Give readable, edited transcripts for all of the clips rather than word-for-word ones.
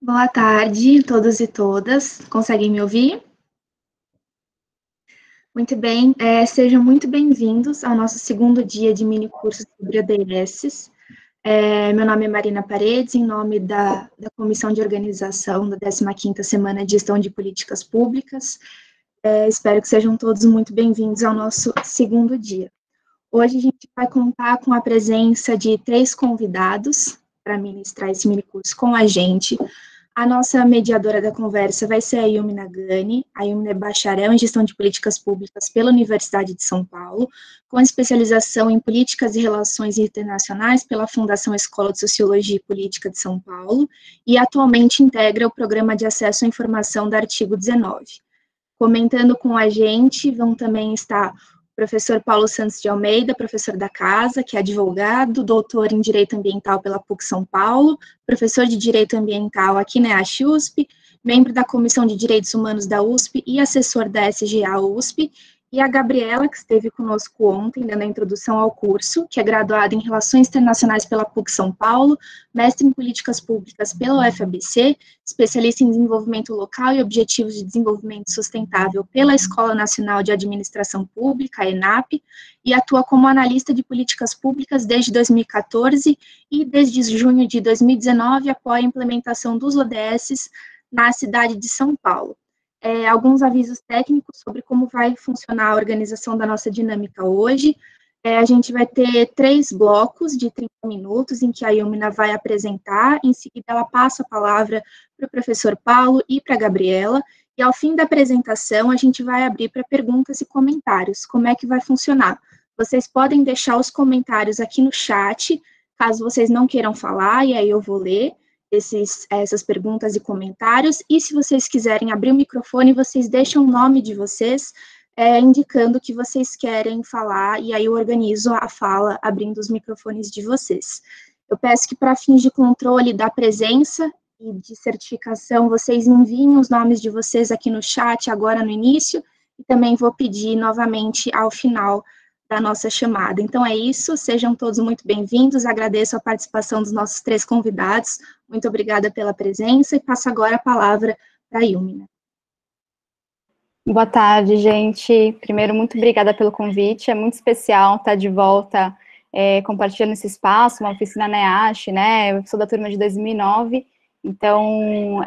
Boa tarde, todos e todas. Conseguem me ouvir? Muito bem, sejam muito bem-vindos ao nosso segundo dia de mini curso sobre ODS. Meu nome é Marina Paredes, em nome da Comissão de Organização da 15ª Semana de Gestão de Políticas Públicas. Espero que sejam todos muito bem-vindos ao nosso segundo dia. Hoje a gente vai contar com a presença de 3 convidados para ministrar esse mini curso com a gente. A nossa mediadora da conversa vai ser a Yumi Nagani. A Yumi é bacharel em Gestão de Políticas Públicas pela Universidade de São Paulo, com especialização em Políticas e Relações Internacionais pela Fundação Escola de Sociologia e Política de São Paulo, e atualmente integra o Programa de Acesso à Informação da Artigo 19. Comentando com a gente vão também estar professor Paulo Santos de Almeida, professor da casa, que é advogado, doutor em Direito Ambiental pela PUC São Paulo, professor de Direito Ambiental aqui na USP, membro da Comissão de Direitos Humanos da USP e assessor da SGA USP, e a Gabriela, que esteve conosco ontem, dando a introdução ao curso, que é graduada em Relações Internacionais pela PUC São Paulo, mestre em Políticas Públicas pela UFABC, especialista em Desenvolvimento Local e Objetivos de Desenvolvimento Sustentável pela Escola Nacional de Administração Pública, a ENAP, e atua como analista de políticas públicas desde 2014 e desde junho de 2019 apoia a implementação dos ODS na cidade de São Paulo. Alguns avisos técnicos sobre como vai funcionar a organização da nossa dinâmica hoje. A gente vai ter 3 blocos de 30 minutos, em que a Yumina vai apresentar, em seguida ela passa a palavra para o professor Paulo e para a Gabriela, e ao fim da apresentação a gente vai abrir para perguntas e comentários. Como é que vai funcionar? Vocês podem deixar os comentários aqui no chat, caso vocês não queiram falar, e aí eu vou ler essas perguntas e comentários, e se vocês quiserem abrir o microfone, vocês deixam o nome de vocês, indicando que vocês querem falar, e aí eu organizo a fala abrindo os microfones de vocês. Eu peço que, para fins de controle da presença e de certificação, vocês enviem os nomes de vocês aqui no chat, agora no início, e também vou pedir novamente ao final da nossa chamada. Então é isso, sejam todos muito bem-vindos, agradeço a participação dos nossos 3 convidados, muito obrigada pela presença, e passo agora a palavra para a Yumi. Boa tarde, gente. Primeiro, muito obrigada pelo convite. É muito especial estar de volta compartilhando esse espaço, uma oficina NEASH, né? Eu sou da turma de 2009, então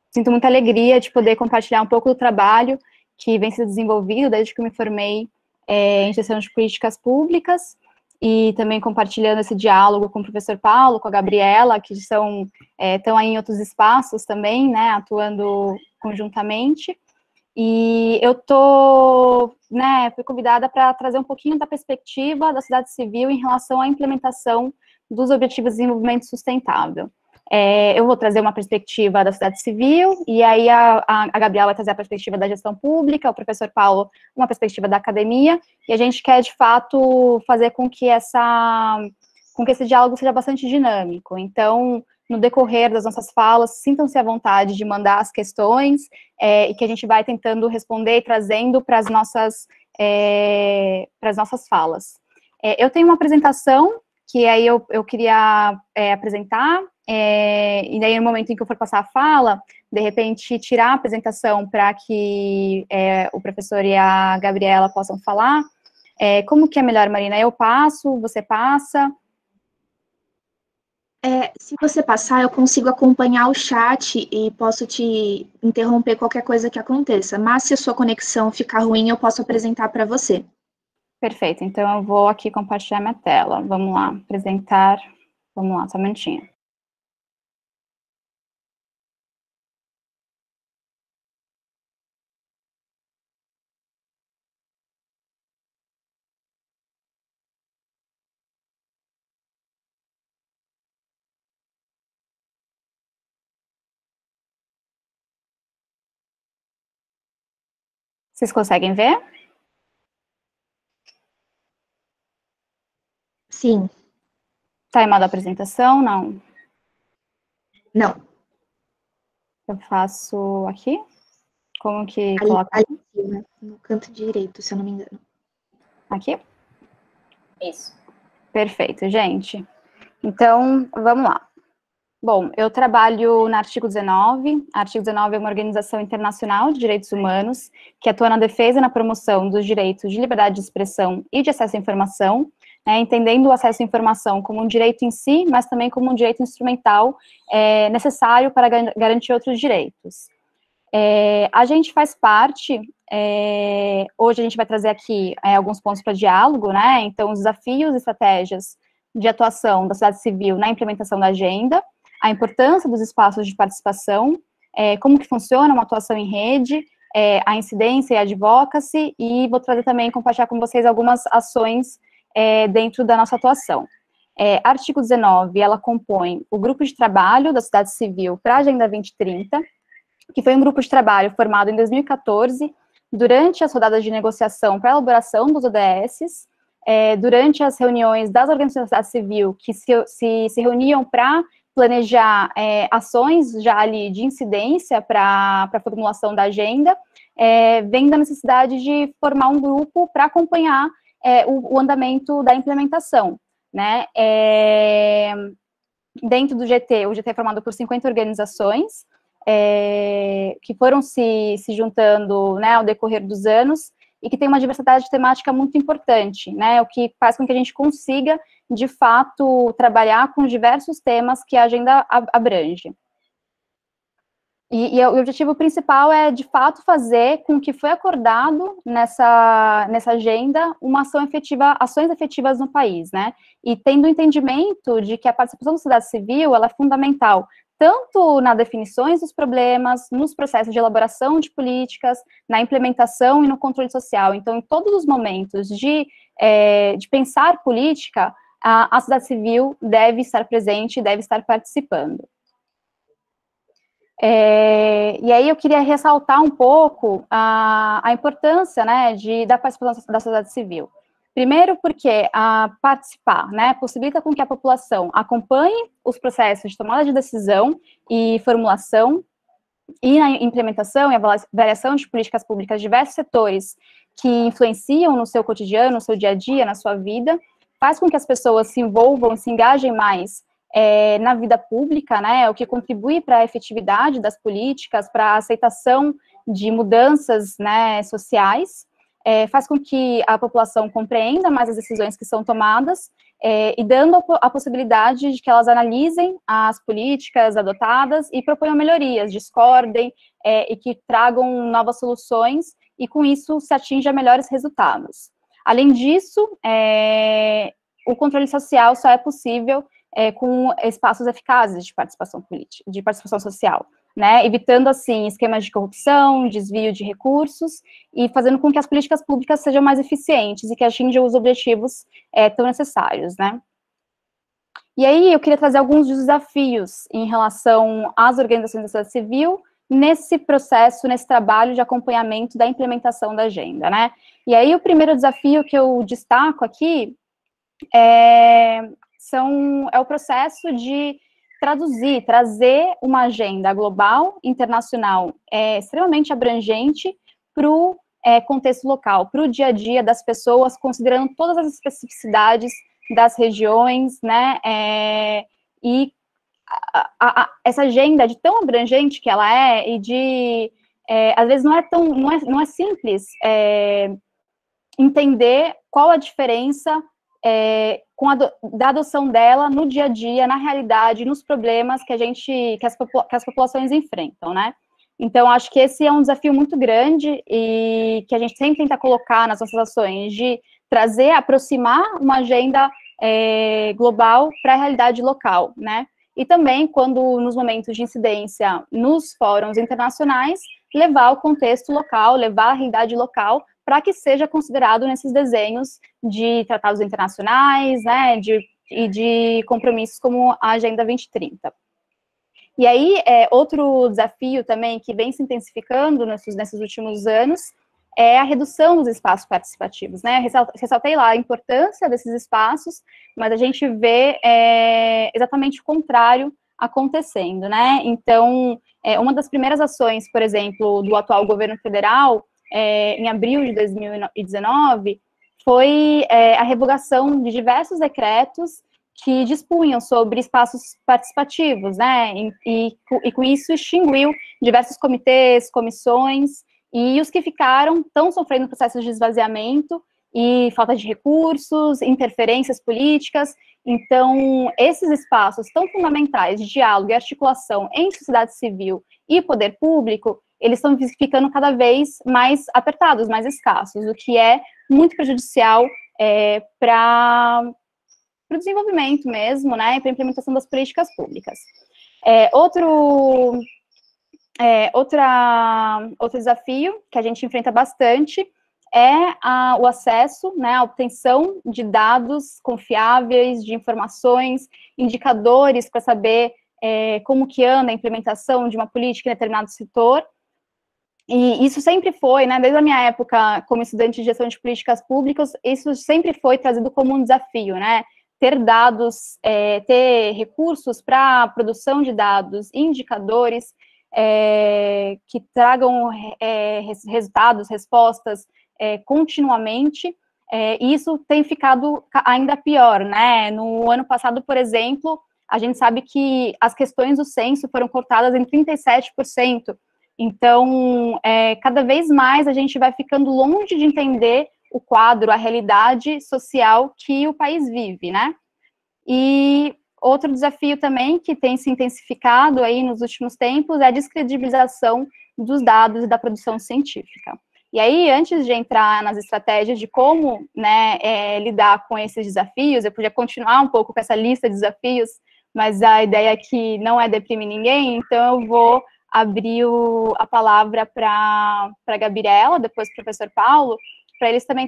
sinto muita alegria de poder compartilhar um pouco do trabalho que vem sendo desenvolvido desde que eu me formei em gestão de políticas públicas, e também compartilhando esse diálogo com o professor Paulo, com a Gabriela, que estão aí em outros espaços também, né, atuando conjuntamente. E eu fui convidada para trazer um pouquinho da perspectiva da sociedade civil em relação à implementação dos Objetivos de Desenvolvimento Sustentável. Eu vou trazer uma perspectiva da sociedade civil, e aí a Gabriela vai trazer a perspectiva da gestão pública, o professor Paulo uma perspectiva da academia, e a gente quer, de fato, fazer com que esse diálogo seja bastante dinâmico. Então, no decorrer das nossas falas, sintam-se à vontade de mandar as questões, e que a gente vai tentando responder e trazendo para as nossas falas. Eu tenho uma apresentação que aí eu queria apresentar, e daí no momento em que eu for passar a fala, de repente tirar a apresentação para que o professor e a Gabriela possam falar. Como que é melhor, Marina? Eu passo, você passa? Se você passar, eu consigo acompanhar o chat e posso te interromper qualquer coisa que aconteça, mas se a sua conexão ficar ruim, eu posso apresentar para você. Perfeito, então eu vou aqui compartilhar minha tela. Vamos lá, apresentar. Vamos lá, só um minutinho. Vocês conseguem ver? Sim. Tá em modo apresentação? Não. Não. Eu faço aqui? Como que Ali, coloca? ali em cima, no canto direito, se eu não me engano. Aqui? Isso. Perfeito, gente. Então, vamos lá. Bom, eu trabalho na Artigo 19. A Artigo 19 é uma organização internacional de direitos humanos que atua na defesa e na promoção dos direitos de liberdade de expressão e de acesso à informação, né, entendendo o acesso à informação como um direito em si, mas também como um direito instrumental necessário para garantir outros direitos. A gente faz parte, hoje a gente vai trazer aqui alguns pontos para diálogo, né, então os desafios e estratégias de atuação da sociedade civil na implementação da agenda, a importância dos espaços de participação, como que funciona uma atuação em rede, a incidência e a advocacy, e vou trazer também, compartilhar com vocês algumas ações dentro da nossa atuação. Artigo 19, ela compõe o grupo de trabalho da sociedade civil para a Agenda 2030, que foi um grupo de trabalho formado em 2014, durante as rodadas de negociação para a elaboração dos ODSs, durante as reuniões das organizações da sociedade civil, que se reuniam para planejar ações já ali de incidência para a formulação da agenda, vem da necessidade de formar um grupo para acompanhar o andamento da implementação, né? Dentro do GT, o GT é formado por 50 organizações, que foram se juntando, né, ao decorrer dos anos, e que tem uma diversidade temática muito importante, né, o que faz com que a gente consiga, de fato, trabalhar com diversos temas que a agenda abrange. E o objetivo principal é, de fato, fazer com que foi acordado nessa agenda uma ação efetiva, ações efetivas no país, né, e tendo o entendimento de que a participação da sociedade civil, ela é fundamental, tanto nas definições dos problemas, nos processos de elaboração de políticas, na implementação e no controle social. Então, em todos os momentos de pensar política, a sociedade civil deve estar presente, deve estar participando. E aí eu queria ressaltar um pouco a importância, né, da participação da sociedade civil. Primeiro porque participar, né, possibilita com que a população acompanhe os processos de tomada de decisão e formulação e na implementação e avaliação de políticas públicas de diversos setores que influenciam no seu cotidiano, no seu dia a dia, na sua vida, faz com que as pessoas se envolvam, se engajem mais na vida pública, né, o que contribui para a efetividade das políticas, para a aceitação de mudanças, né, sociais, faz com que a população compreenda mais as decisões que são tomadas, e dando a possibilidade de que elas analisem as políticas adotadas e proponham melhorias, discordem, e que tragam novas soluções, e com isso se atinja melhores resultados. Além disso, o controle social só é possível com espaços eficazes de participação política, de participação social, né, evitando, assim, esquemas de corrupção, desvio de recursos, e fazendo com que as políticas públicas sejam mais eficientes e que atinjam os objetivos tão necessários, né. E aí, eu queria trazer alguns dos desafios em relação às organizações da sociedade civil nesse processo, nesse trabalho de acompanhamento da implementação da agenda, né. E aí, o primeiro desafio que eu destaco aqui é o processo de trazer uma agenda global, internacional, extremamente abrangente para o contexto local, para o dia a dia das pessoas, considerando todas as especificidades das regiões, né, e essa agenda de tão abrangente que ela e às vezes não é simples entender qual a diferença da adoção dela no dia a dia, na realidade, nos problemas que as populações enfrentam, né? Então, acho que esse é um desafio muito grande e que a gente sempre tenta colocar nas nossas ações, de aproximar uma agenda global para a realidade local, né? E também, quando nos momentos de incidência nos fóruns internacionais, levar o contexto local, levar a realidade local, para que seja considerado nesses desenhos de tratados internacionais, né, e de compromissos como a Agenda 2030. E aí, outro desafio também que vem se intensificando nesses últimos anos é a redução dos espaços participativos, né, ressaltei lá a importância desses espaços, mas a gente vê exatamente o contrário acontecendo, né, então, uma das primeiras ações, por exemplo, do atual governo federal, em abril de 2019, foi a revogação de diversos decretos que dispunham sobre espaços participativos, né, e com isso extinguiu diversos comitês, comissões, e os que ficaram estão sofrendo processos de esvaziamento e falta de recursos, interferências políticas. Então, esses espaços tão fundamentais de diálogo e articulação entre sociedade civil e poder público, eles estão ficando cada vez mais apertados, mais escassos, o que é muito prejudicial para o desenvolvimento mesmo, né, e para a implementação das políticas públicas. Outro desafio que a gente enfrenta bastante é o acesso, né, a obtenção de dados confiáveis, de informações, indicadores para saber como que anda a implementação de uma política em determinado setor. E isso sempre foi, né, desde a minha época como estudante de gestão de políticas públicas, isso sempre foi trazido como um desafio, né, ter dados, ter recursos para a produção de dados, indicadores que tragam resultados, respostas continuamente, e isso tem ficado ainda pior, né? No ano passado, por exemplo, a gente sabe que as questões do censo foram cortadas em 37%, então, cada vez mais a gente vai ficando longe de entender o quadro, a realidade social que o país vive, né? E outro desafio também que tem se intensificado aí nos últimos tempos é a descredibilização dos dados e da produção científica. E aí, antes de entrar nas estratégias de como, né, lidar com esses desafios, eu podia continuar um pouco com essa lista de desafios, mas a ideia aqui não é deprimir ninguém, então eu vou abrir a palavra para a Gabriela, depois para o professor Paulo, para eles também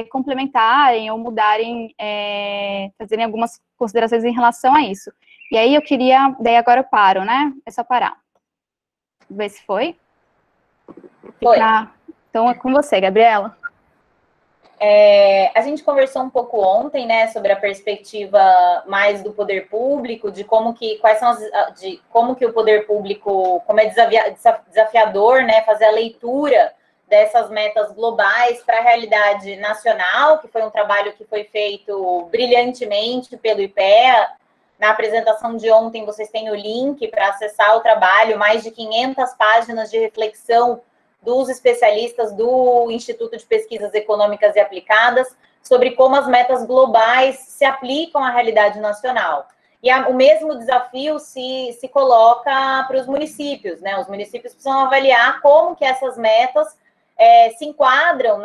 complementarem ou mudarem, fazerem algumas considerações em relação a isso. E aí eu queria, daí agora eu paro, né? É só parar. Vamos ver se foi. Foi. Então é com você, Gabriela. A gente conversou um pouco ontem, né, sobre a perspectiva mais do poder público, de como que, como que o poder público, como é desafiador, né, fazer a leitura dessas metas globais para a realidade nacional, que foi um trabalho que foi feito brilhantemente pelo IPEA. Na apresentação de ontem, vocês têm o link para acessar o trabalho, mais de 500 páginas de reflexão dos especialistas do Instituto de Pesquisas Econômicas e Aplicadas, sobre como as metas globais se aplicam à realidade nacional. E o mesmo desafio se coloca para os municípios, né? Os municípios precisam avaliar como que essas metas se enquadram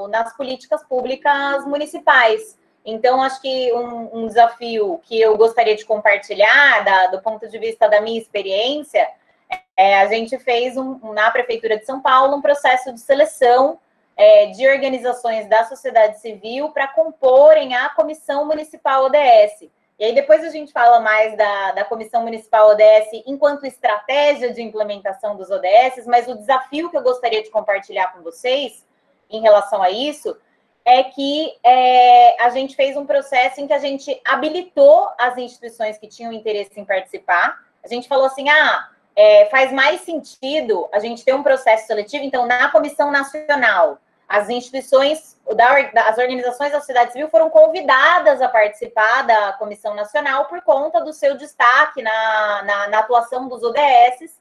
nas políticas públicas municipais. Então, acho que um desafio que eu gostaria de compartilhar, do ponto de vista da minha experiência, a gente fez, na Prefeitura de São Paulo, um processo de seleção de organizações da sociedade civil para comporem a Comissão Municipal ODS. E aí depois a gente fala mais da Comissão Municipal ODS enquanto estratégia de implementação dos ODS, mas o desafio que eu gostaria de compartilhar com vocês em relação a isso é que a gente fez um processo em que a gente habilitou as instituições que tinham interesse em participar. A gente falou assim, faz mais sentido a gente ter um processo seletivo, então, na Comissão Nacional, as instituições, as organizações da sociedade civil foram convidadas a participar da Comissão Nacional por conta do seu destaque na atuação dos ODS.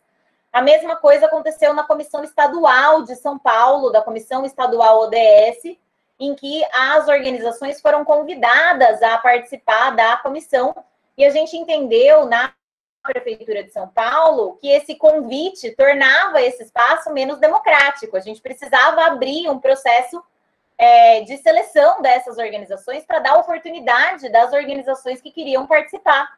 A mesma coisa aconteceu na Comissão Estadual de São Paulo, da Comissão Estadual ODS, em que as organizações foram convidadas a participar da comissão, e a gente entendeu na Prefeitura de São Paulo que esse convite tornava esse espaço menos democrático. A gente precisava abrir um processo de seleção dessas organizações para dar oportunidade das organizações que queriam participar.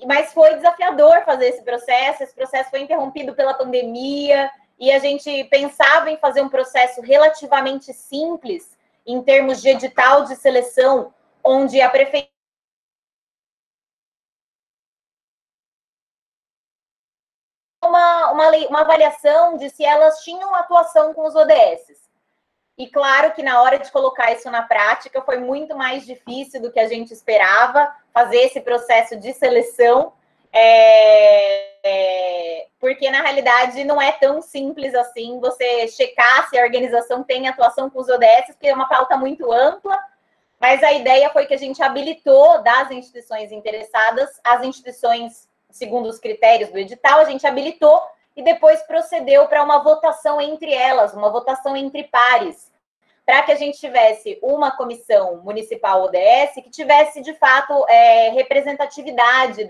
Mas foi desafiador fazer esse processo foi interrompido pela pandemia, e a gente pensava em fazer um processo relativamente simples, em termos de edital de seleção, onde a Prefeitura uma avaliação de se elas tinham atuação com os ODS. E claro que na hora de colocar isso na prática foi muito mais difícil do que a gente esperava, fazer esse processo de seleção, porque na realidade não é tão simples assim você checar se a organização tem atuação com os ODS, porque é uma pauta muito ampla, mas a ideia foi que a gente habilitou das instituições interessadas, as instituições, segundo os critérios do edital, a gente habilitou e depois procedeu para uma votação entre elas, uma votação entre pares, para que a gente tivesse uma comissão municipal ODS que tivesse, de fato, representatividade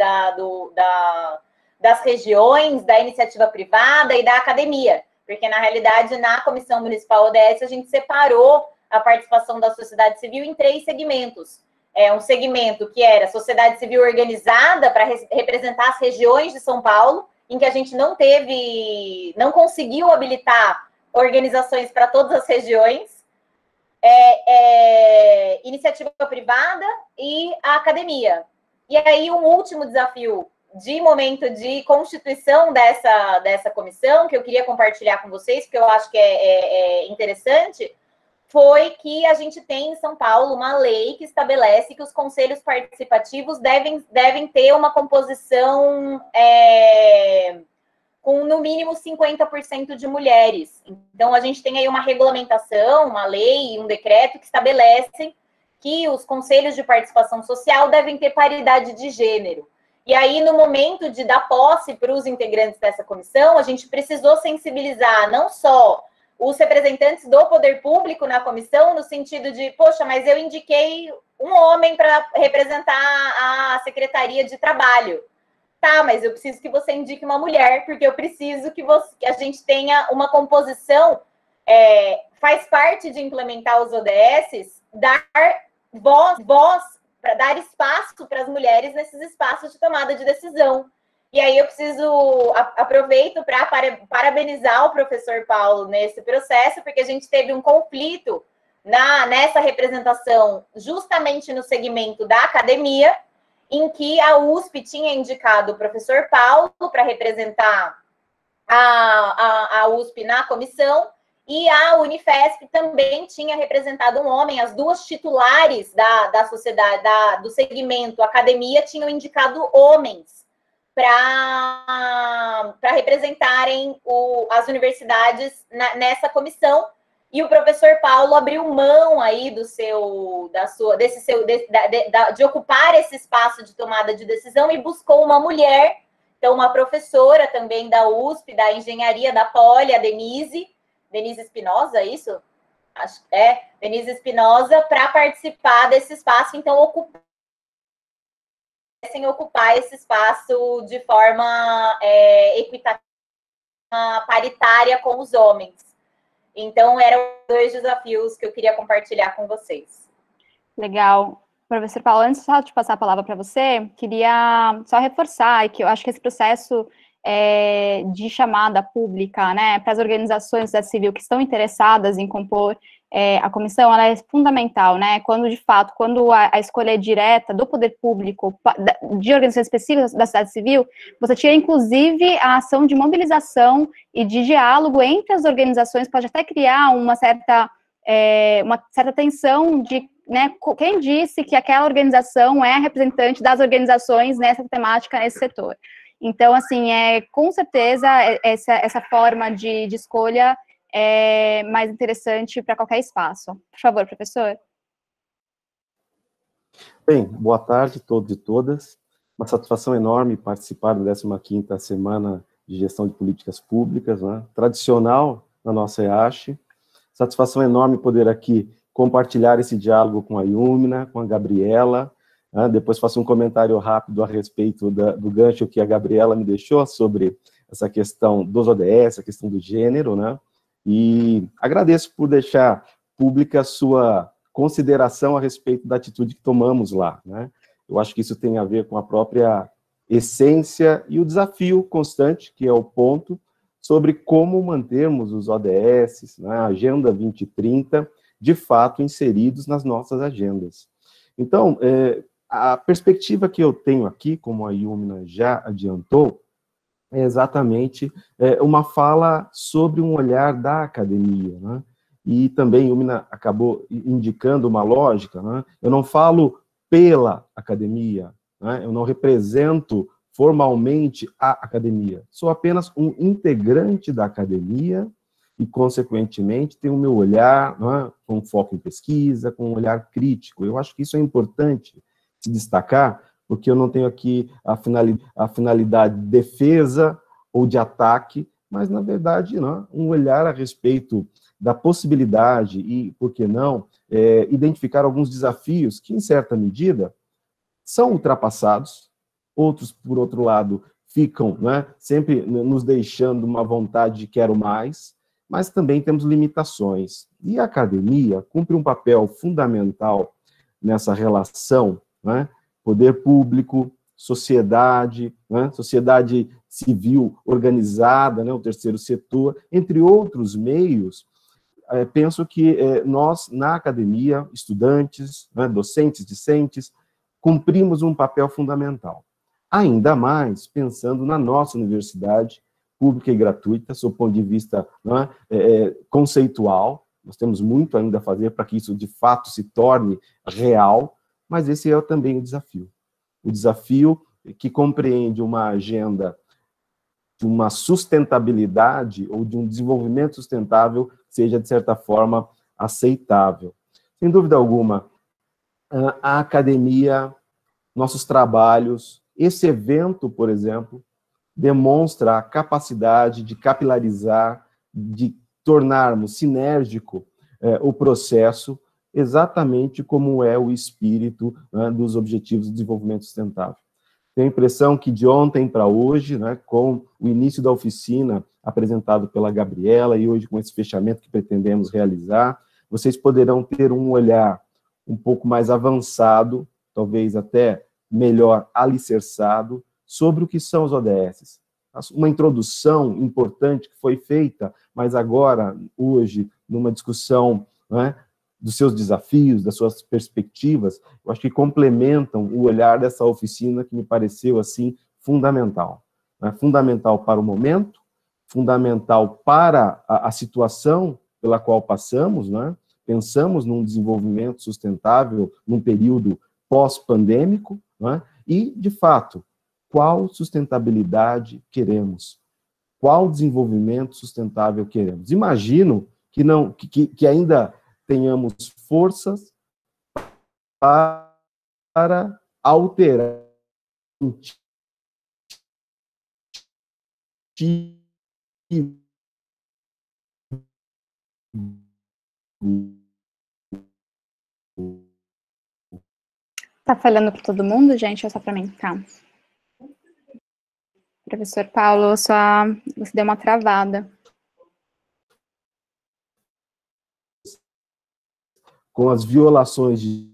das regiões, da iniciativa privada e da academia, porque, na realidade, na comissão municipal ODS, a gente separou a participação da sociedade civil em 3 segmentos. Um segmento que era sociedade civil organizada para representar as regiões de São Paulo, em que a gente não conseguiu habilitar organizações para todas as regiões, iniciativa privada e a academia. E aí, um último desafio de momento de constituição dessa comissão, que eu queria compartilhar com vocês, porque eu acho que é interessante, foi que a gente tem em São Paulo uma lei que estabelece que os conselhos participativos devem ter uma composição com, no mínimo, 50% de mulheres. Então, a gente tem aí uma regulamentação, uma lei, um decreto que estabelecem que os conselhos de participação social devem ter paridade de gênero. E aí, no momento de dar posse para os integrantes dessa comissão, a gente precisou sensibilizar não só os representantes do poder público na comissão, no sentido de, poxa, mas eu indiquei um homem para representar a Secretaria de Trabalho. Tá, mas eu preciso que você indique uma mulher, porque eu preciso que a gente tenha uma composição, faz parte de implementar os ODS, dar voz para dar espaço para as mulheres nesses espaços de tomada de decisão. E aí eu aproveito para parabenizar o professor Paulo nesse processo, porque a gente teve um conflito nessa representação justamente no segmento da academia, em que a USP tinha indicado o professor Paulo para representar a USP na comissão, e a Unifesp também tinha representado um homem. As duas titulares da sociedade, do segmento academia, tinham indicado homens para representarem as universidades nessa comissão. E o professor Paulo abriu mão aí de ocupar esse espaço de tomada de decisão e buscou uma mulher, então uma professora também da USP, da engenharia da Poli, a Denise Espinosa, é isso? Acho que Denise Espinosa, para participar desse espaço, então ocupar esse espaço de forma equitativa, paritária com os homens. Então, eram 2 desafios que eu queria compartilhar com vocês. Legal. Professor Paulo, antes só de passar a palavra para você, queria só reforçar que eu acho que esse processo de chamada pública, né, para as organizações da civil que estão interessadas em compor a comissão, ela é fundamental, né, quando a escolha é direta do poder público, de organizações específicas da sociedade civil, você tira, inclusive, a ação de mobilização e de diálogo entre as organizações, pode até criar uma certa tensão de, né, quem disse que aquela organização é representante das organizações nessa temática, nesse setor. Então, assim, com certeza, essa forma de escolha é mais interessante para qualquer espaço. Por favor, professor. Bem, boa tarde a todos e todas. Uma satisfação enorme participar da 15ª Semana de Gestão de Políticas Públicas, né? Tradicional na nossa EASH. Satisfação enorme poder aqui compartilhar esse diálogo com a Yumna, com a Gabriela. Depois faço um comentário rápido a respeito do gancho que a Gabriela me deixou sobre essa questão dos ODS, a questão do gênero, né? E agradeço por deixar pública a sua consideração a respeito da atitude que tomamos lá, né? Eu acho que isso tem a ver com a própria essência e o desafio constante, que é o ponto, sobre como mantermos os ODS, né, a Agenda 2030, de fato inseridos nas nossas agendas. Então, a perspectiva que eu tenho aqui, como a Yumna já adiantou, é exatamente uma fala sobre um olhar da academia, né? E também Yumna acabou indicando uma lógica, né? Eu não falo pela academia, né? Eu não represento formalmente a academia, sou apenas um integrante da academia e, consequentemente, ter o meu olhar, né, com foco em pesquisa, com um olhar crítico. Eu acho que isso é importante se destacar, porque eu não tenho aqui a finalidade de defesa ou de ataque, mas, na verdade, né, um olhar a respeito da possibilidade e, por que não, identificar alguns desafios que, em certa medida, são ultrapassados, outros, por outro lado, ficam, né, sempre nos deixando uma vontade de quero mais, mas também temos limitações. E a academia cumpre um papel fundamental nessa relação, né, poder público, sociedade, né, sociedade civil organizada, né, o terceiro setor, entre outros meios. Penso que nós, na academia, estudantes, né, docentes, discentes, cumprimos um papel fundamental. Ainda mais pensando na nossa universidade pública e gratuita, sob o ponto de vista, né, conceitual. Nós temos muito ainda a fazer para que isso, de fato, se torne real, mas esse é também o desafio. O desafio que compreende uma agenda de uma sustentabilidade ou de um desenvolvimento sustentável seja, de certa forma, aceitável. Sem dúvida alguma, a academia, nossos trabalhos, esse evento, por exemplo, demonstra a capacidade de capilarizar, de tornarmos sinérgico o processo, exatamente como é o espírito, né, dos Objetivos de Desenvolvimento Sustentável. Tenho a impressão que de ontem para hoje, né, com o início da oficina apresentado pela Gabriela e hoje com esse fechamento que pretendemos realizar, vocês poderão ter um olhar um pouco mais avançado, talvez até melhor alicerçado, sobre o que são os ODS. Uma introdução importante que foi feita, mas agora, hoje, numa discussão, né, dos seus desafios, das suas perspectivas, eu acho que complementam o olhar dessa oficina que me pareceu, assim, fundamental. Né? Fundamental para o momento, fundamental para a situação pela qual passamos, né? Pensamos num desenvolvimento sustentável num período pós-pandêmico, né? E, de fato, qual sustentabilidade queremos? Qual desenvolvimento sustentável queremos? Imagino que ainda tenhamos forças para alterar Tá falando para todo mundo, gente, ou só para mim? Tá. Professor Paulo, você deu uma travada. Com as violações de...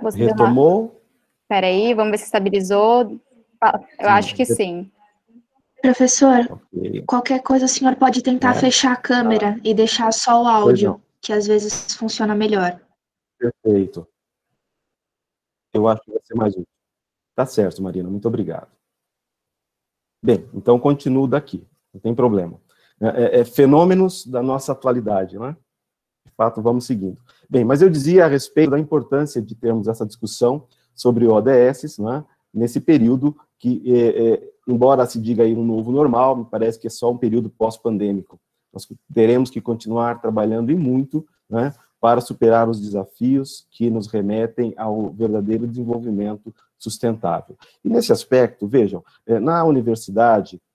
Você retomou? Espera aí, vamos ver se estabilizou. Eu acho que sim. Professor, Okay. qualquer coisa o senhor pode tentar fechar a câmera e deixar só o áudio, que às vezes funciona melhor. Perfeito. Eu acho que vai ser mais útil. Tá certo, Marina, muito obrigado. Bem, então continuo daqui, não tem problema. Fenômenos da nossa atualidade, né? De fato, vamos seguindo. Bem, mas eu dizia a respeito da importância de termos essa discussão sobre ODS, né, nesse período que, embora se diga aí um novo normal, me parece que é só um período pós-pandêmico. Nós teremos que continuar trabalhando e muito, né, para superar os desafios que nos remetem ao verdadeiro desenvolvimento sustentável. E nesse aspecto, vejam,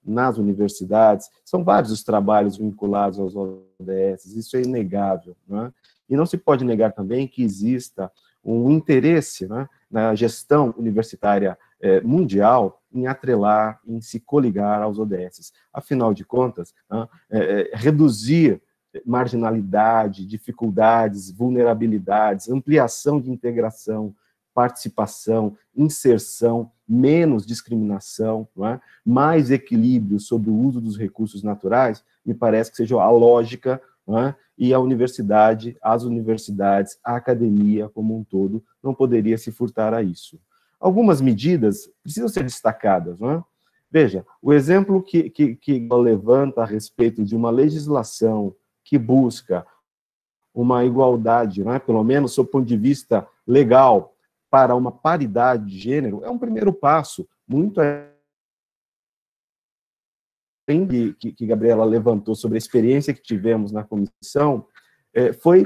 nas universidades, são vários os trabalhos vinculados aos ODS, isso é inegável, né? E não se pode negar também que exista um interesse, né, na gestão universitária mundial em atrelar, em se coligar aos ODS. Afinal de contas, reduzir marginalidade, dificuldades, vulnerabilidades, ampliação de integração, participação, inserção, menos discriminação, não é? Mais equilíbrio sobre o uso dos recursos naturais, me parece que seja a lógica, não é? E a universidade, as universidades, a academia como um todo, não poderia se furtar a isso. Algumas medidas precisam ser destacadas, não é? Veja, o exemplo que levanta a respeito de uma legislação que busca uma igualdade, não é? Pelo menos sob o ponto de vista legal, para uma paridade de gênero é um primeiro passo, muito que Gabriela levantou sobre a experiência que tivemos na comissão, foi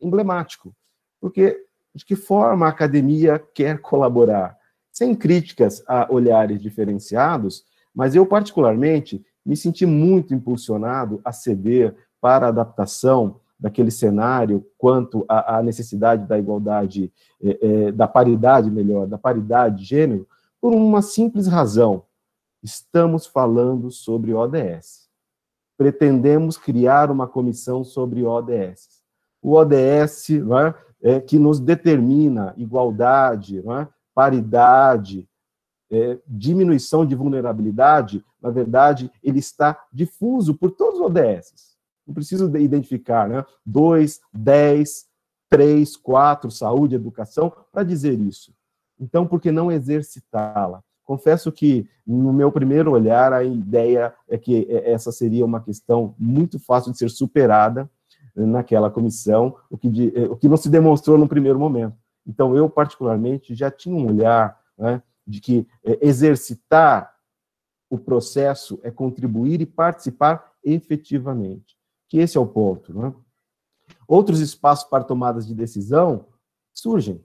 emblemático, porque de que forma a academia quer colaborar, sem críticas a olhares diferenciados, mas eu, particularmente, me senti muito impulsionado a ceder para a adaptação daquele cenário quanto à necessidade da igualdade, da paridade, melhor, da paridade de gênero, por uma simples razão. Estamos falando sobre ODS. Pretendemos criar uma comissão sobre ODS. O ODS, que nos determina igualdade, paridade, diminuição de vulnerabilidade, na verdade, ele está difuso por todos os ODS. Não preciso identificar 2, 10, 3, 4, saúde, educação, para dizer isso. Então, por que não exercitá-la? Confesso que, no meu primeiro olhar, a ideia é que essa seria uma questão muito fácil de ser superada naquela comissão, o que não se demonstrou no primeiro momento. Então, eu, particularmente, já tinha um olhar de que exercitar o processo é contribuir e participar efetivamente. Que esse é o ponto. Outros espaços para tomadas de decisão surgem.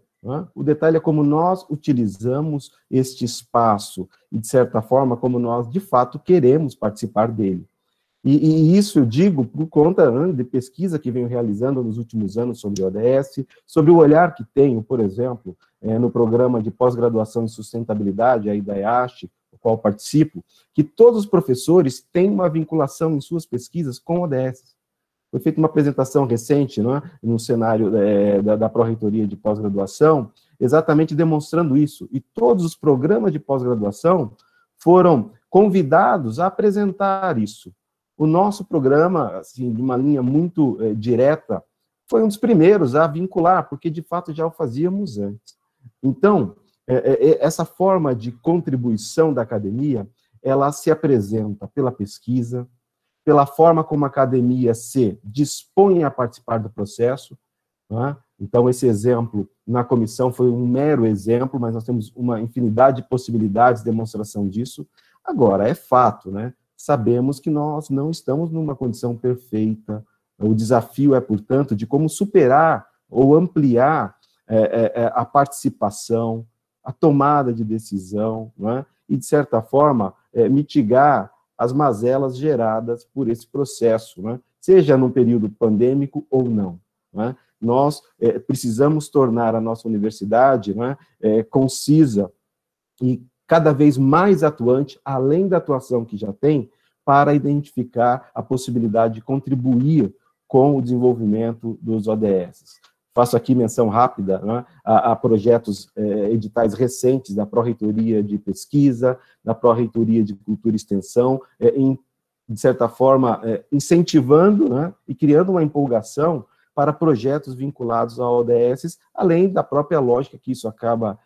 O detalhe é como nós utilizamos este espaço e, de certa forma, como nós, de fato, queremos participar dele. E isso eu digo por conta de pesquisa que venho realizando nos últimos anos sobre ODS, sobre o olhar que tenho, por exemplo, no programa de pós-graduação em sustentabilidade, aí da EASH, do qual participo, que todos os professores têm uma vinculação em suas pesquisas com ODS. Foi feita uma apresentação recente, no cenário da Pró-Reitoria de Pós-Graduação, exatamente demonstrando isso. E todos os programas de pós-graduação foram convidados a apresentar isso. O nosso programa, assim, de uma linha muito direta, foi um dos primeiros a vincular, porque, de fato, já o fazíamos antes. Então, essa forma de contribuição da academia, ela se apresenta pela pesquisa, pela forma como a academia se dispõe a participar do processo. Então, esse exemplo na comissão foi um mero exemplo, mas nós temos uma infinidade de possibilidades de demonstração disso. Agora, é fato, sabemos que nós não estamos numa condição perfeita. O desafio é, portanto, de como superar ou ampliar a participação, a tomada de decisão, e, de certa forma, mitigar as mazelas geradas por esse processo, seja no período pandêmico ou não. Nós precisamos tornar a nossa universidade concisa e cada vez mais atuante, além da atuação que já tem, para identificar a possibilidade de contribuir com o desenvolvimento dos ODS. Faço aqui menção rápida a projetos editais recentes da Pró-Reitoria de Pesquisa, da Pró-Reitoria de Cultura e Extensão, de certa forma, incentivando e criando uma empolgação para projetos vinculados a ODS, além da própria lógica que isso acaba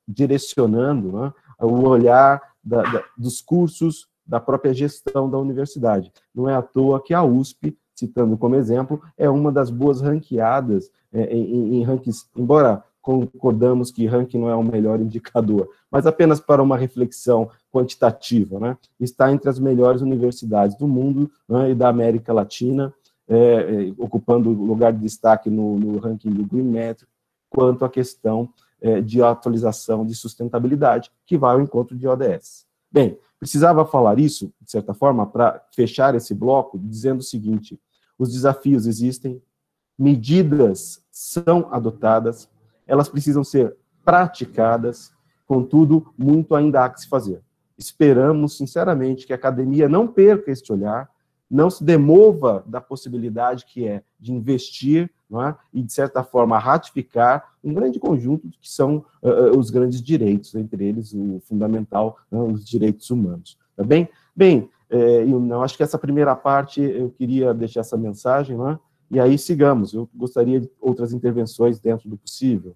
direcionando o olhar dos cursos, da própria gestão da universidade. Não é à toa que a USP, citando como exemplo, é uma das boas ranqueadas em rankings, embora concordamos que ranking não é o melhor indicador, mas apenas para uma reflexão quantitativa, está entre as melhores universidades do mundo e da América Latina, ocupando lugar de destaque no ranking do Green Metric, quanto à questão de atualização de sustentabilidade, que vai ao encontro de ODS. Bem, precisava falar isso, de certa forma, para fechar esse bloco, dizendo o seguinte: os desafios existem, medidas são adotadas, elas precisam ser praticadas, contudo, muito ainda há que se fazer. Esperamos, sinceramente, que a academia não perca este olhar, não se demova da possibilidade que é de investir e, de certa forma, ratificar um grande conjunto que são os grandes direitos, entre eles o fundamental, os direitos humanos. Tá bem? Bem, eu acho que essa primeira parte eu queria deixar essa mensagem, e aí sigamos. Eu gostaria de outras intervenções dentro do possível.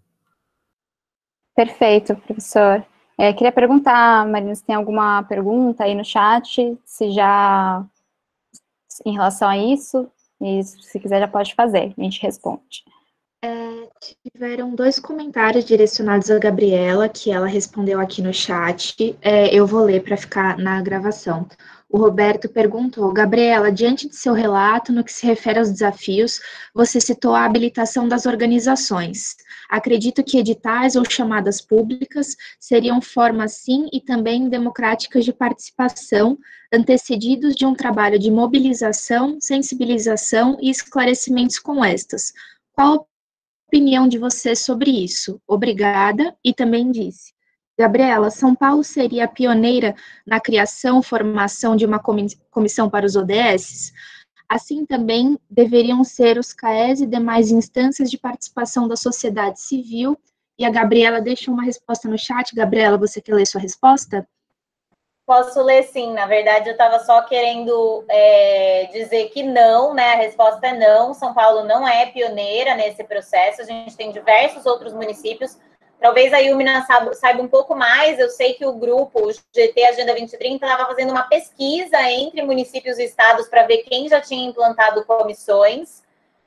Perfeito, professor. Queria perguntar, Marina, se tem alguma pergunta aí no chat, se já em relação a isso, e se quiser já pode fazer, a gente responde. Tiveram 2 comentários direcionados a Gabriela, que ela respondeu aqui no chat. Eu vou ler para ficar na gravação. O Roberto perguntou: Gabriela, diante de seu relato, no que se refere aos desafios, você citou a habilitação das organizações. Acredito que editais ou chamadas públicas seriam formas, sim, e também democráticas de participação, antecedidos de um trabalho de mobilização, sensibilização e esclarecimentos como estas. Qual opinião de você sobre isso? Obrigada. E também disse: Gabriela, São Paulo seria a pioneira na criação, formação de uma comissão para os ODS? Assim também deveriam ser os CAES e demais instâncias de participação da sociedade civil. E a Gabriela deixou uma resposta no chat. Gabriela, você quer ler sua resposta? Posso ler, sim. Na verdade, eu estava só querendo dizer que não, né? A resposta é não. São Paulo não é pioneira nesse processo. A gente tem diversos outros municípios. Talvez a Ilmina saiba um pouco mais. Eu sei que o grupo, o GT Agenda 2030, estava fazendo uma pesquisa entre municípios e estados para ver quem já tinha implantado comissões.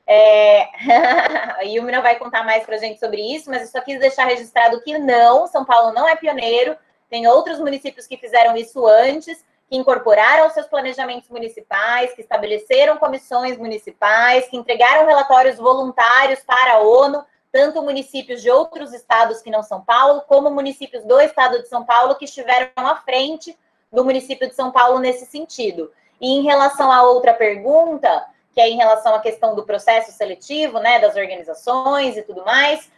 A Ilmina vai contar mais para a gente sobre isso, mas eu só quis deixar registrado que não, São Paulo não é pioneiro. Tem outros municípios que fizeram isso antes, que incorporaram aos seus planejamentos municipais, que estabeleceram comissões municipais, que entregaram relatórios voluntários para a ONU, tanto municípios de outros estados que não São Paulo, como municípios do estado de São Paulo que estiveram à frente do município de São Paulo nesse sentido. E em relação à outra pergunta, que é em relação à questão do processo seletivo, né, das organizações e tudo mais,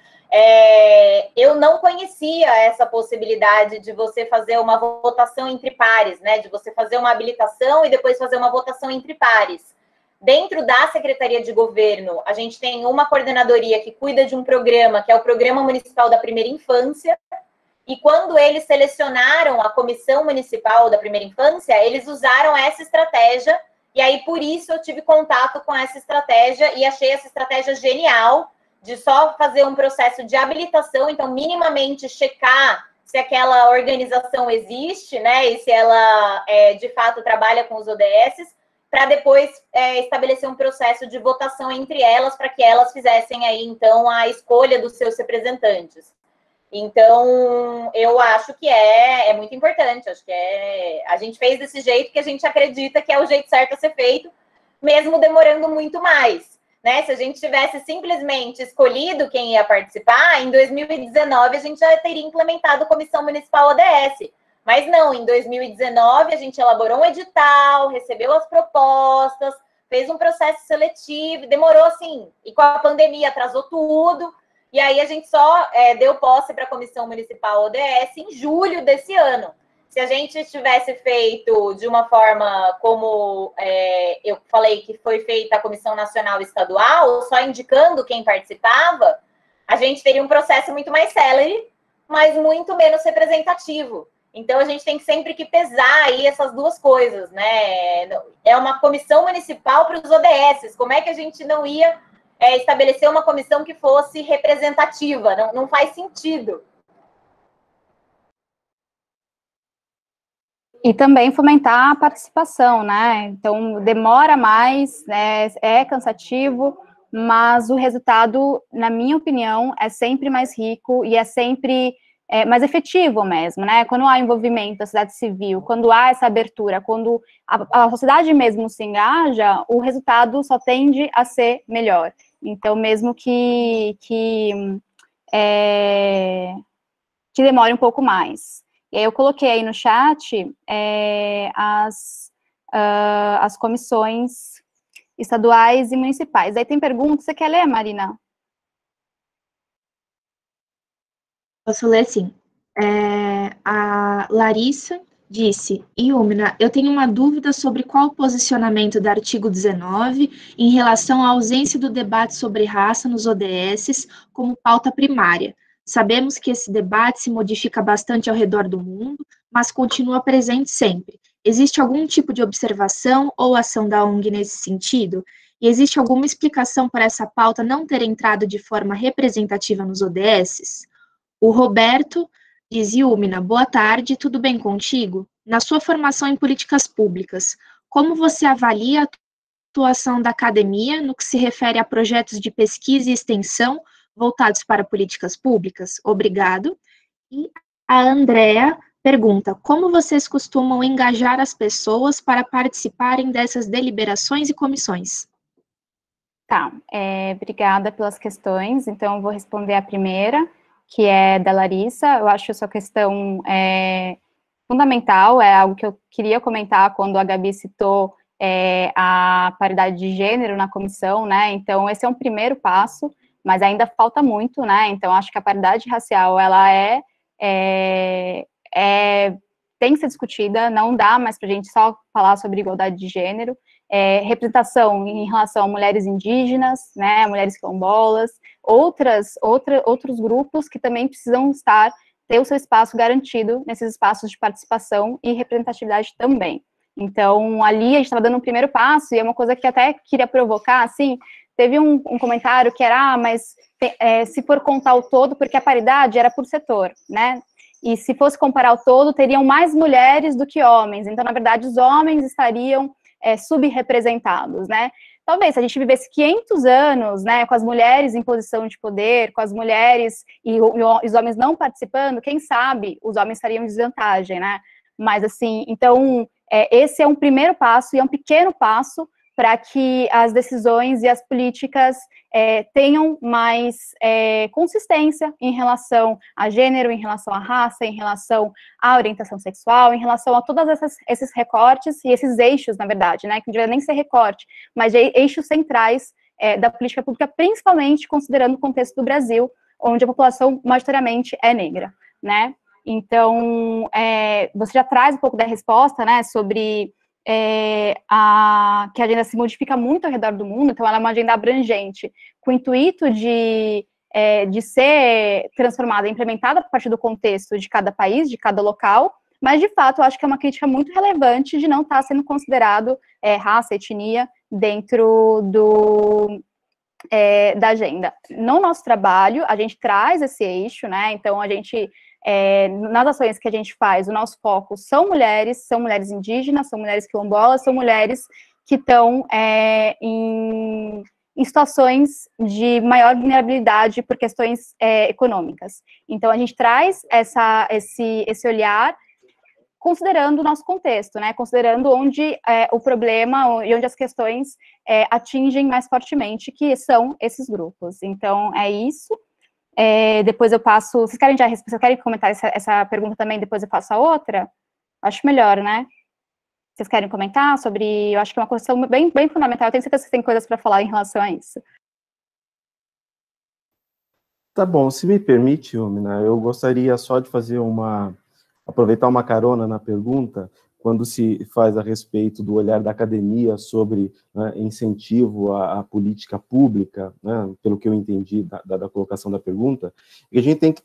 eu não conhecia essa possibilidade de você fazer uma votação entre pares, né? De você fazer uma habilitação e depois fazer uma votação entre pares. Dentro da Secretaria de Governo, a gente tem uma coordenadoria que cuida de um programa, que é o Programa Municipal da Primeira Infância, e quando eles selecionaram a Comissão Municipal da Primeira Infância, eles usaram essa estratégia, e aí por isso eu tive contato com essa estratégia e achei essa estratégia genial, de só fazer um processo de habilitação, então minimamente checar se aquela organização existe, né, e se ela de fato trabalha com os ODS, para depois estabelecer um processo de votação entre elas, para que elas fizessem aí, então, a escolha dos seus representantes. Então, eu acho que é muito importante, acho que a gente fez desse jeito que a gente acredita que é o jeito certo a ser feito, mesmo demorando muito mais. Né? Se a gente tivesse simplesmente escolhido quem ia participar, em 2019 a gente já teria implementado a Comissão Municipal ODS. Mas não, em 2019 a gente elaborou um edital, recebeu as propostas, fez um processo seletivo, demorou assim, e com a pandemia atrasou tudo, e aí a gente só deu posse para a Comissão Municipal ODS em julho desse ano. Se a gente tivesse feito de uma forma como eu falei que foi feita a Comissão Nacional e Estadual, só indicando quem participava, a gente teria um processo muito mais célere, mas muito menos representativo. Então, a gente tem sempre que pesar aí essas duas coisas, né? É uma comissão municipal para os ODS. Como é que a gente não ia estabelecer uma comissão que fosse representativa? Não faz sentido. E também fomentar a participação, né? Então, demora mais, né? É cansativo, mas o resultado, na minha opinião, é sempre mais rico e é sempre mais efetivo mesmo, né? Quando há envolvimento da sociedade civil, quando há essa abertura, quando a sociedade mesmo se engaja, o resultado só tende a ser melhor. Então, mesmo que demore um pouco mais. E aí eu coloquei aí no chat as comissões estaduais e municipais. Aí tem pergunta, você quer ler, Marina? Posso ler, sim. A Larissa disse: Ilmina, eu tenho uma dúvida sobre qual o posicionamento do artigo 19 em relação à ausência do debate sobre raça nos ODS como pauta primária. Sabemos que esse debate se modifica bastante ao redor do mundo, mas continua presente sempre. Existe algum tipo de observação ou ação da ONG nesse sentido? E existe alguma explicação para essa pauta não ter entrado de forma representativa nos ODS? O Roberto diz: Ilmina, boa tarde, tudo bem contigo? Na sua formação em políticas públicas, como você avalia a atuação da academia no que se refere a projetos de pesquisa e extensão voltados para políticas públicas? Obrigado. E a Andrea pergunta: como vocês costumam engajar as pessoas para participarem dessas deliberações e comissões? Tá, obrigada pelas questões. Então, eu vou responder a primeira, que é da Larissa. Eu acho essa questão fundamental, é algo que eu queria comentar quando a Gabi citou a paridade de gênero na comissão, né? Então, esse é um primeiro passo, mas ainda falta muito, né? Então, acho que a paridade racial, ela tem que ser discutida, não dá mais para a gente só falar sobre igualdade de gênero. Representação em relação a mulheres indígenas, né, mulheres quilombolas, outros grupos que também precisam ter o seu espaço garantido nesses espaços de participação e representatividade também. Então, ali a gente estava dando um primeiro passo, e é uma coisa que até queria provocar, assim, teve um comentário que era, mas se for contar o todo, porque a paridade era por setor, né, e se fosse comparar o todo, teriam mais mulheres do que homens, então, na verdade, os homens estariam subrepresentados, né? Talvez, se a gente vivesse 500 anos, né, com as mulheres em posição de poder, com as mulheres e os homens não participando, quem sabe os homens estariam em desvantagem, né? Mas, assim, então, esse é um primeiro passo e é um pequeno passo para que as decisões e as políticas tenham mais consistência em relação a gênero, em relação à raça, em relação à orientação sexual, em relação a todos esses recortes e esses eixos, na verdade, né, que não devia nem ser recorte, mas eixos centrais da política pública, principalmente considerando o contexto do Brasil, onde a população majoritariamente é negra, né. Então, você já traz um pouco da resposta, né, sobre que a agenda se modifica muito ao redor do mundo, então ela é uma agenda abrangente, com o intuito de ser transformada, implementada a partir do contexto de cada país, de cada local, mas, de fato, eu acho que é uma crítica muito relevante de não estar sendo considerado raça, etnia, dentro da agenda. No nosso trabalho, a gente traz esse eixo, né, então a gente... nas ações que a gente faz, o nosso foco são mulheres indígenas, são mulheres quilombolas, são mulheres que estão em situações de maior vulnerabilidade por questões econômicas. Então, a gente traz esse olhar considerando o nosso contexto, né, considerando onde o problema e onde as questões atingem mais fortemente, que são esses grupos. Então, é isso. Depois eu passo... Vocês querem comentar essa pergunta também, depois eu passo a outra? Acho melhor, né? Vocês querem comentar sobre... Eu acho que é uma questão bem, bem fundamental. Eu tenho certeza que vocês têm coisas para falar em relação a isso. Tá bom, se me permite, Omina, eu gostaria só de aproveitar uma carona na pergunta, quando se faz a respeito do olhar da academia sobre, né, incentivo à política pública, né, pelo que eu entendi da colocação da pergunta, e a gente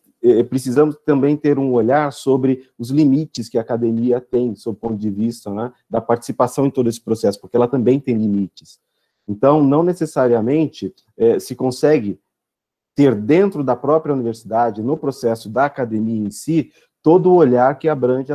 precisamos também ter um olhar sobre os limites que a academia tem, sob o ponto de vista, né, da participação em todo esse processo, porque ela também tem limites. Então, não necessariamente se consegue ter dentro da própria universidade, no processo da academia em si, todo o olhar que abrange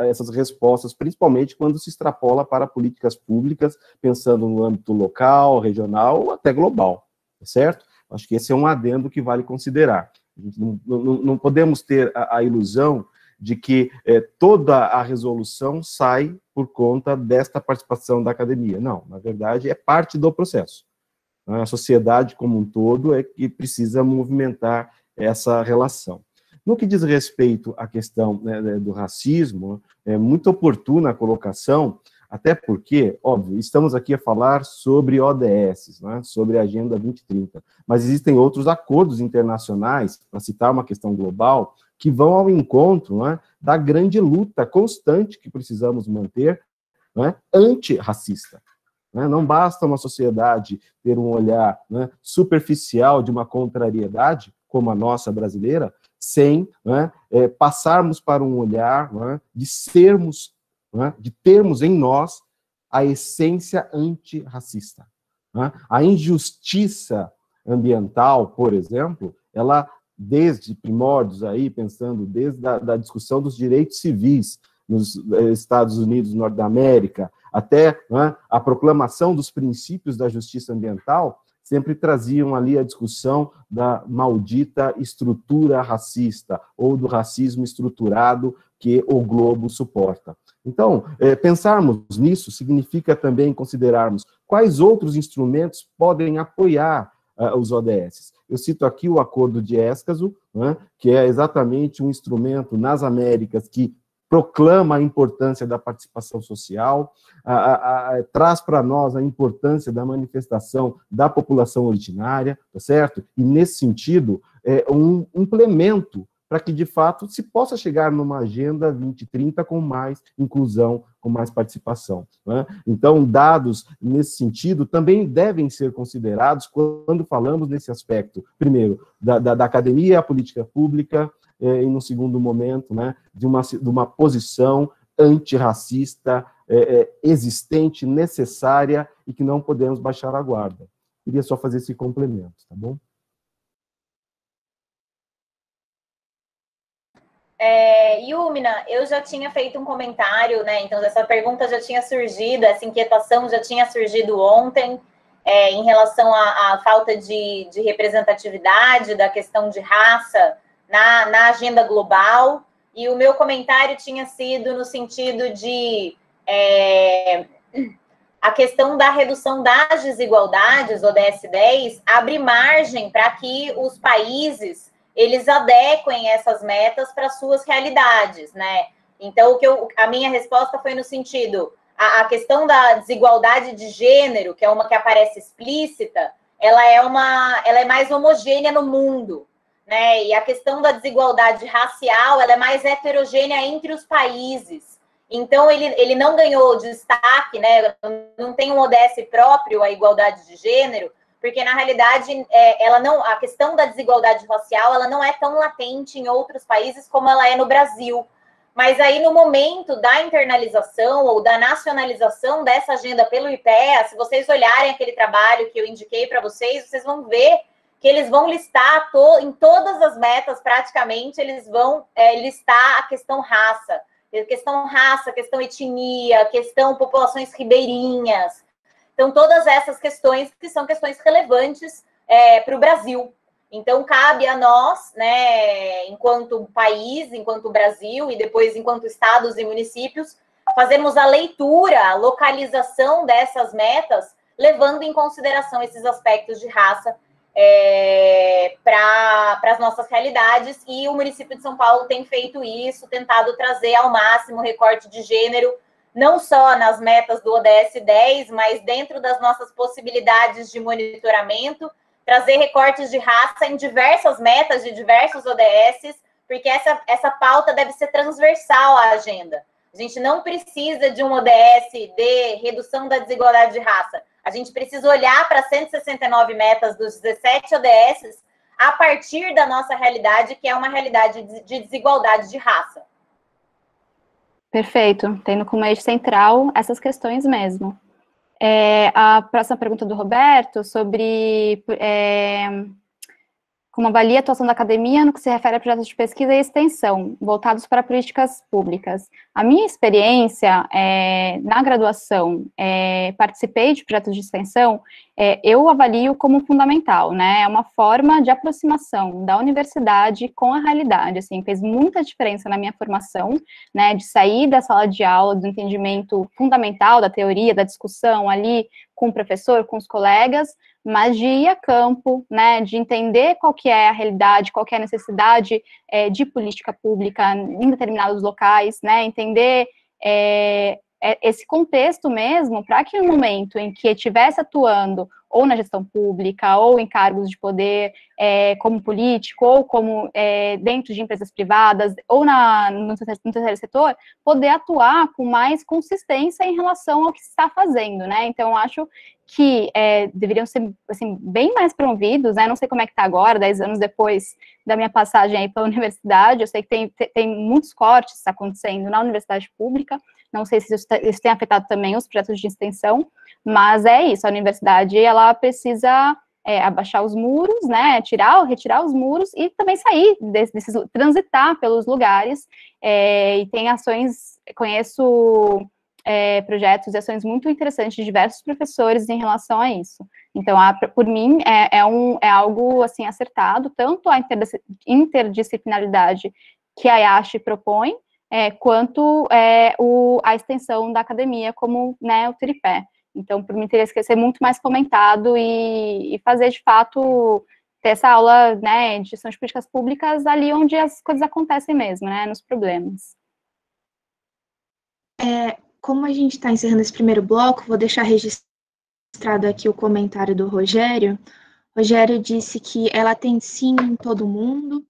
essas respostas, principalmente quando se extrapola para políticas públicas, pensando no âmbito local, regional ou até global, certo? Acho que esse é um adendo que vale considerar. A gente não podemos ter a ilusão de que toda a resolução sai por conta desta participação da academia. Não, na verdade, é parte do processo. A sociedade como um todo é que precisa movimentar essa relação. No que diz respeito à questão, né, do racismo, é muito oportuna a colocação, até porque, óbvio, estamos aqui a falar sobre ODS, né, sobre a Agenda 2030, mas existem outros acordos internacionais, para citar uma questão global, que vão ao encontro, né, da grande luta constante que precisamos manter, né, antirracista. Né? Não basta uma sociedade ter um olhar, né, superficial de uma contrariedade, como a nossa brasileira, sem, né, passarmos para um olhar, né, de sermos, né, de termos em nós a essência antirracista. Né? A injustiça ambiental, por exemplo, ela, desde primórdios aí, pensando desde a discussão dos direitos civis nos Estados Unidos, Norte da América, até, né, a proclamação dos princípios da justiça ambiental, sempre traziam ali a discussão da maldita estrutura racista, ou do racismo estruturado que o globo suporta. Então, pensarmos nisso significa também considerarmos quais outros instrumentos podem apoiar os ODS. Eu cito aqui o Acordo de Éscaso, né, que é exatamente um instrumento nas Américas que proclama a importância da participação social, traz para nós a importância da manifestação da população originária, tá certo? E, nesse sentido, é um implemento para que, de fato, se possa chegar numa agenda 2030 com mais inclusão, com mais participação, né? Então, dados nesse sentido também devem ser considerados quando falamos nesse aspecto, primeiro, da academia à política pública, e, no segundo momento, né, de uma posição antirracista existente, necessária, e que não podemos baixar a guarda. Queria só fazer esse complemento, tá bom? Yumina, eu já tinha feito um comentário, né? Então, essa pergunta já tinha surgido, essa inquietação já tinha surgido ontem, em relação à falta de representatividade, da questão de raça na agenda global, e o meu comentário tinha sido no sentido de a questão da redução das desigualdades, ODS 10, abre margem para que os países eles adequem essas metas para suas realidades, né? Então, a minha resposta foi no sentido, a questão da desigualdade de gênero, que é uma que aparece explícita, ela é mais homogênea no mundo, né? E a questão da desigualdade racial, ela é mais heterogênea entre os países. Então, ele não ganhou destaque, né? Não tem um ODS próprio à igualdade de gênero, porque, na realidade, a questão da desigualdade racial ela não é tão latente em outros países como ela é no Brasil. Mas aí, no momento da internalização ou da nacionalização dessa agenda pelo IPEA, se vocês olharem aquele trabalho que eu indiquei para vocês, vocês vão ver que eles vão listar, em todas as metas, praticamente, eles vão listar a questão raça, questão etnia, questão populações ribeirinhas. Então, todas essas questões que são questões relevantes para o Brasil. Então, cabe a nós, né, enquanto país, enquanto Brasil, e depois enquanto estados e municípios, fazermos a leitura, a localização dessas metas, levando em consideração esses aspectos de raça para as nossas realidades. E o município de São Paulo tem feito isso, tentado trazer ao máximo o recorte de gênero, não só nas metas do ODS 10, mas dentro das nossas possibilidades de monitoramento, trazer recortes de raça em diversas metas de diversos ODSs, porque essa pauta deve ser transversal à agenda. A gente não precisa de um ODS de redução da desigualdade de raça. A gente precisa olhar para 169 metas dos 17 ODSs a partir da nossa realidade, que é uma realidade de desigualdade de raça. Perfeito, tendo como eixo central essas questões mesmo. A próxima pergunta do Roberto, sobre como avalia a atuação da academia no que se refere a projetos de pesquisa e extensão, voltados para políticas públicas. A minha experiência na graduação, participei de projetos de extensão, eu avalio como fundamental, né? É uma forma de aproximação da universidade com a realidade, assim, fez muita diferença na minha formação, né, de sair da sala de aula, do entendimento fundamental da teoria, da discussão ali com o professor, com os colegas, mas de ir a campo, né, de entender qual que é a realidade, qual que é a necessidade de política pública em determinados locais, né, entender esse contexto mesmo, para que no momento em que estivesse atuando ou na gestão pública, ou em cargos de poder, como político, ou como dentro de empresas privadas, ou no terceiro setor, poder atuar com mais consistência em relação ao que se está fazendo, né? Então, acho que deveriam ser, assim, bem mais promovidos, né? Não sei como é que está agora, 10 anos depois da minha passagem aí pela universidade, eu sei que tem muitos cortes acontecendo na universidade pública, não sei se isso tem afetado também os projetos de extensão, mas é isso, a universidade, ela precisa abaixar os muros, né, retirar os muros e também sair transitar pelos lugares, e tem ações, conheço projetos e ações muito interessantes de diversos professores em relação a isso. Então, por mim, é algo, assim, acertado, tanto a interdisciplinaridade que a IASH propõe, quanto a extensão da academia, como, né, o tripé. Então, por mim, teria que ser muito mais comentado e fazer, de fato, ter essa aula, né, de gestão de políticas públicas ali onde as coisas acontecem mesmo, né, nos problemas. Como a gente está encerrando esse primeiro bloco, vou deixar registrado aqui o comentário do Rogério. Rogério disse que ela tem sim em todo mundo.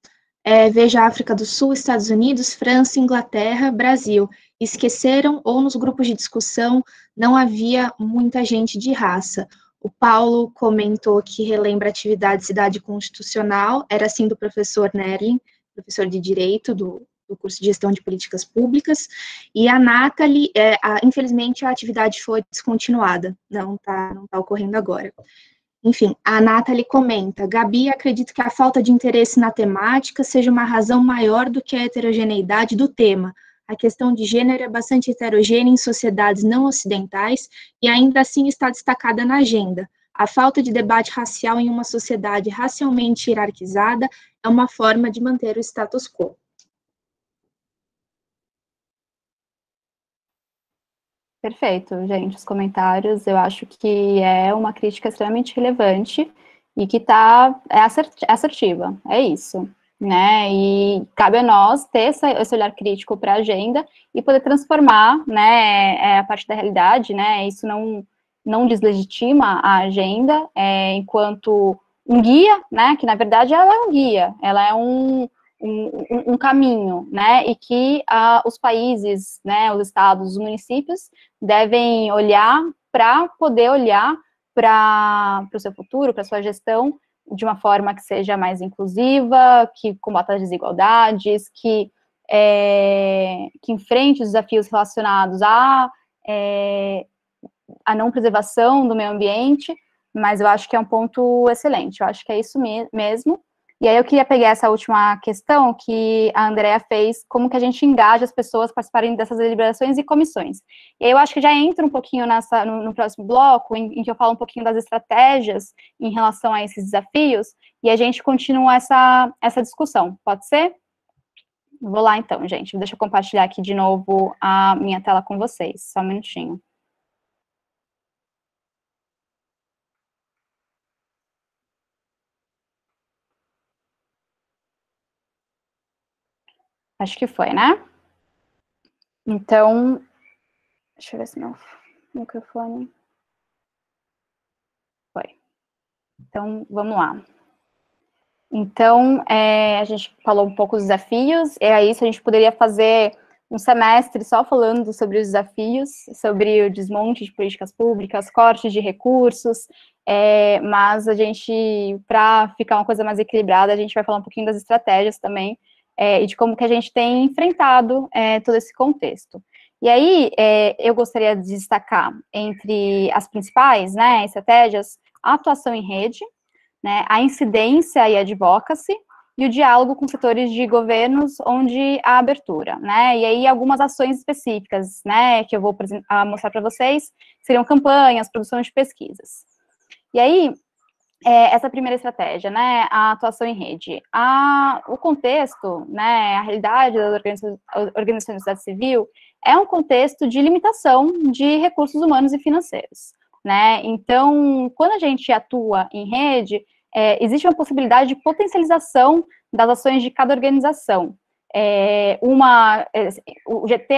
Veja África do Sul, Estados Unidos, França, Inglaterra, Brasil. Esqueceram ou nos grupos de discussão não havia muita gente de raça. O Paulo comentou que relembra a atividade Cidade Constitucional, era assim do professor Nerlin, professor de Direito do curso de Gestão de Políticas Públicas, e a Nathalie, infelizmente a atividade foi descontinuada, não tá ocorrendo agora. Enfim, a Nathalie comenta, Gabi, acredito que a falta de interesse na temática seja uma razão maior do que a heterogeneidade do tema. A questão de gênero é bastante heterogênea em sociedades não ocidentais e ainda assim está destacada na agenda. A falta de debate racial em uma sociedade racialmente hierarquizada é uma forma de manter o status quo. Perfeito, gente, os comentários, eu acho que é uma crítica extremamente relevante e que é assertiva, é isso, né, e cabe a nós ter esse olhar crítico para a agenda e poder transformar, né, a parte da realidade, né, isso não deslegitima a agenda enquanto um guia, né, que na verdade ela é um guia, ela é um caminho, né, e que os países, né, os estados, os municípios devem olhar para poder olhar para o seu futuro, para a sua gestão, de uma forma que seja mais inclusiva, que combata as desigualdades, que enfrente os desafios relacionados à não preservação do meio ambiente, mas eu acho que é um ponto excelente, eu acho que é isso mesmo. E aí eu queria pegar essa última questão que a Andrea fez, como que a gente engaja as pessoas a participarem dessas deliberações e comissões. E aí eu acho que já entra um pouquinho no próximo bloco, em que eu falo um pouquinho das estratégias em relação a esses desafios, e a gente continua essa discussão, pode ser? Vou lá então, gente, deixa eu compartilhar aqui de novo a minha tela com vocês, só um minutinho. Acho que foi, né? Então, deixa eu ver se meu microfone... Foi. Então, vamos lá. Então, a gente falou um pouco dos desafios, e aí isso a gente poderia fazer um semestre só falando sobre os desafios, sobre o desmonte de políticas públicas, cortes de recursos, mas a gente, para ficar uma coisa mais equilibrada, a gente vai falar um pouquinho das estratégias também, e de como que a gente tem enfrentado todo esse contexto. E aí, eu gostaria de destacar entre as principais, né, estratégias, a atuação em rede, né, a incidência e advocacy, e o diálogo com setores de governos onde há abertura, né, e aí algumas ações específicas, né, que eu vou mostrar para vocês, seriam campanhas, produção de pesquisas. E aí, essa primeira estratégia, né, a atuação em rede, o contexto, né, a realidade das organizações da sociedade civil é um contexto de limitação de recursos humanos e financeiros, né, então, quando a gente atua em rede, existe uma possibilidade de potencialização das ações de cada organização. O GT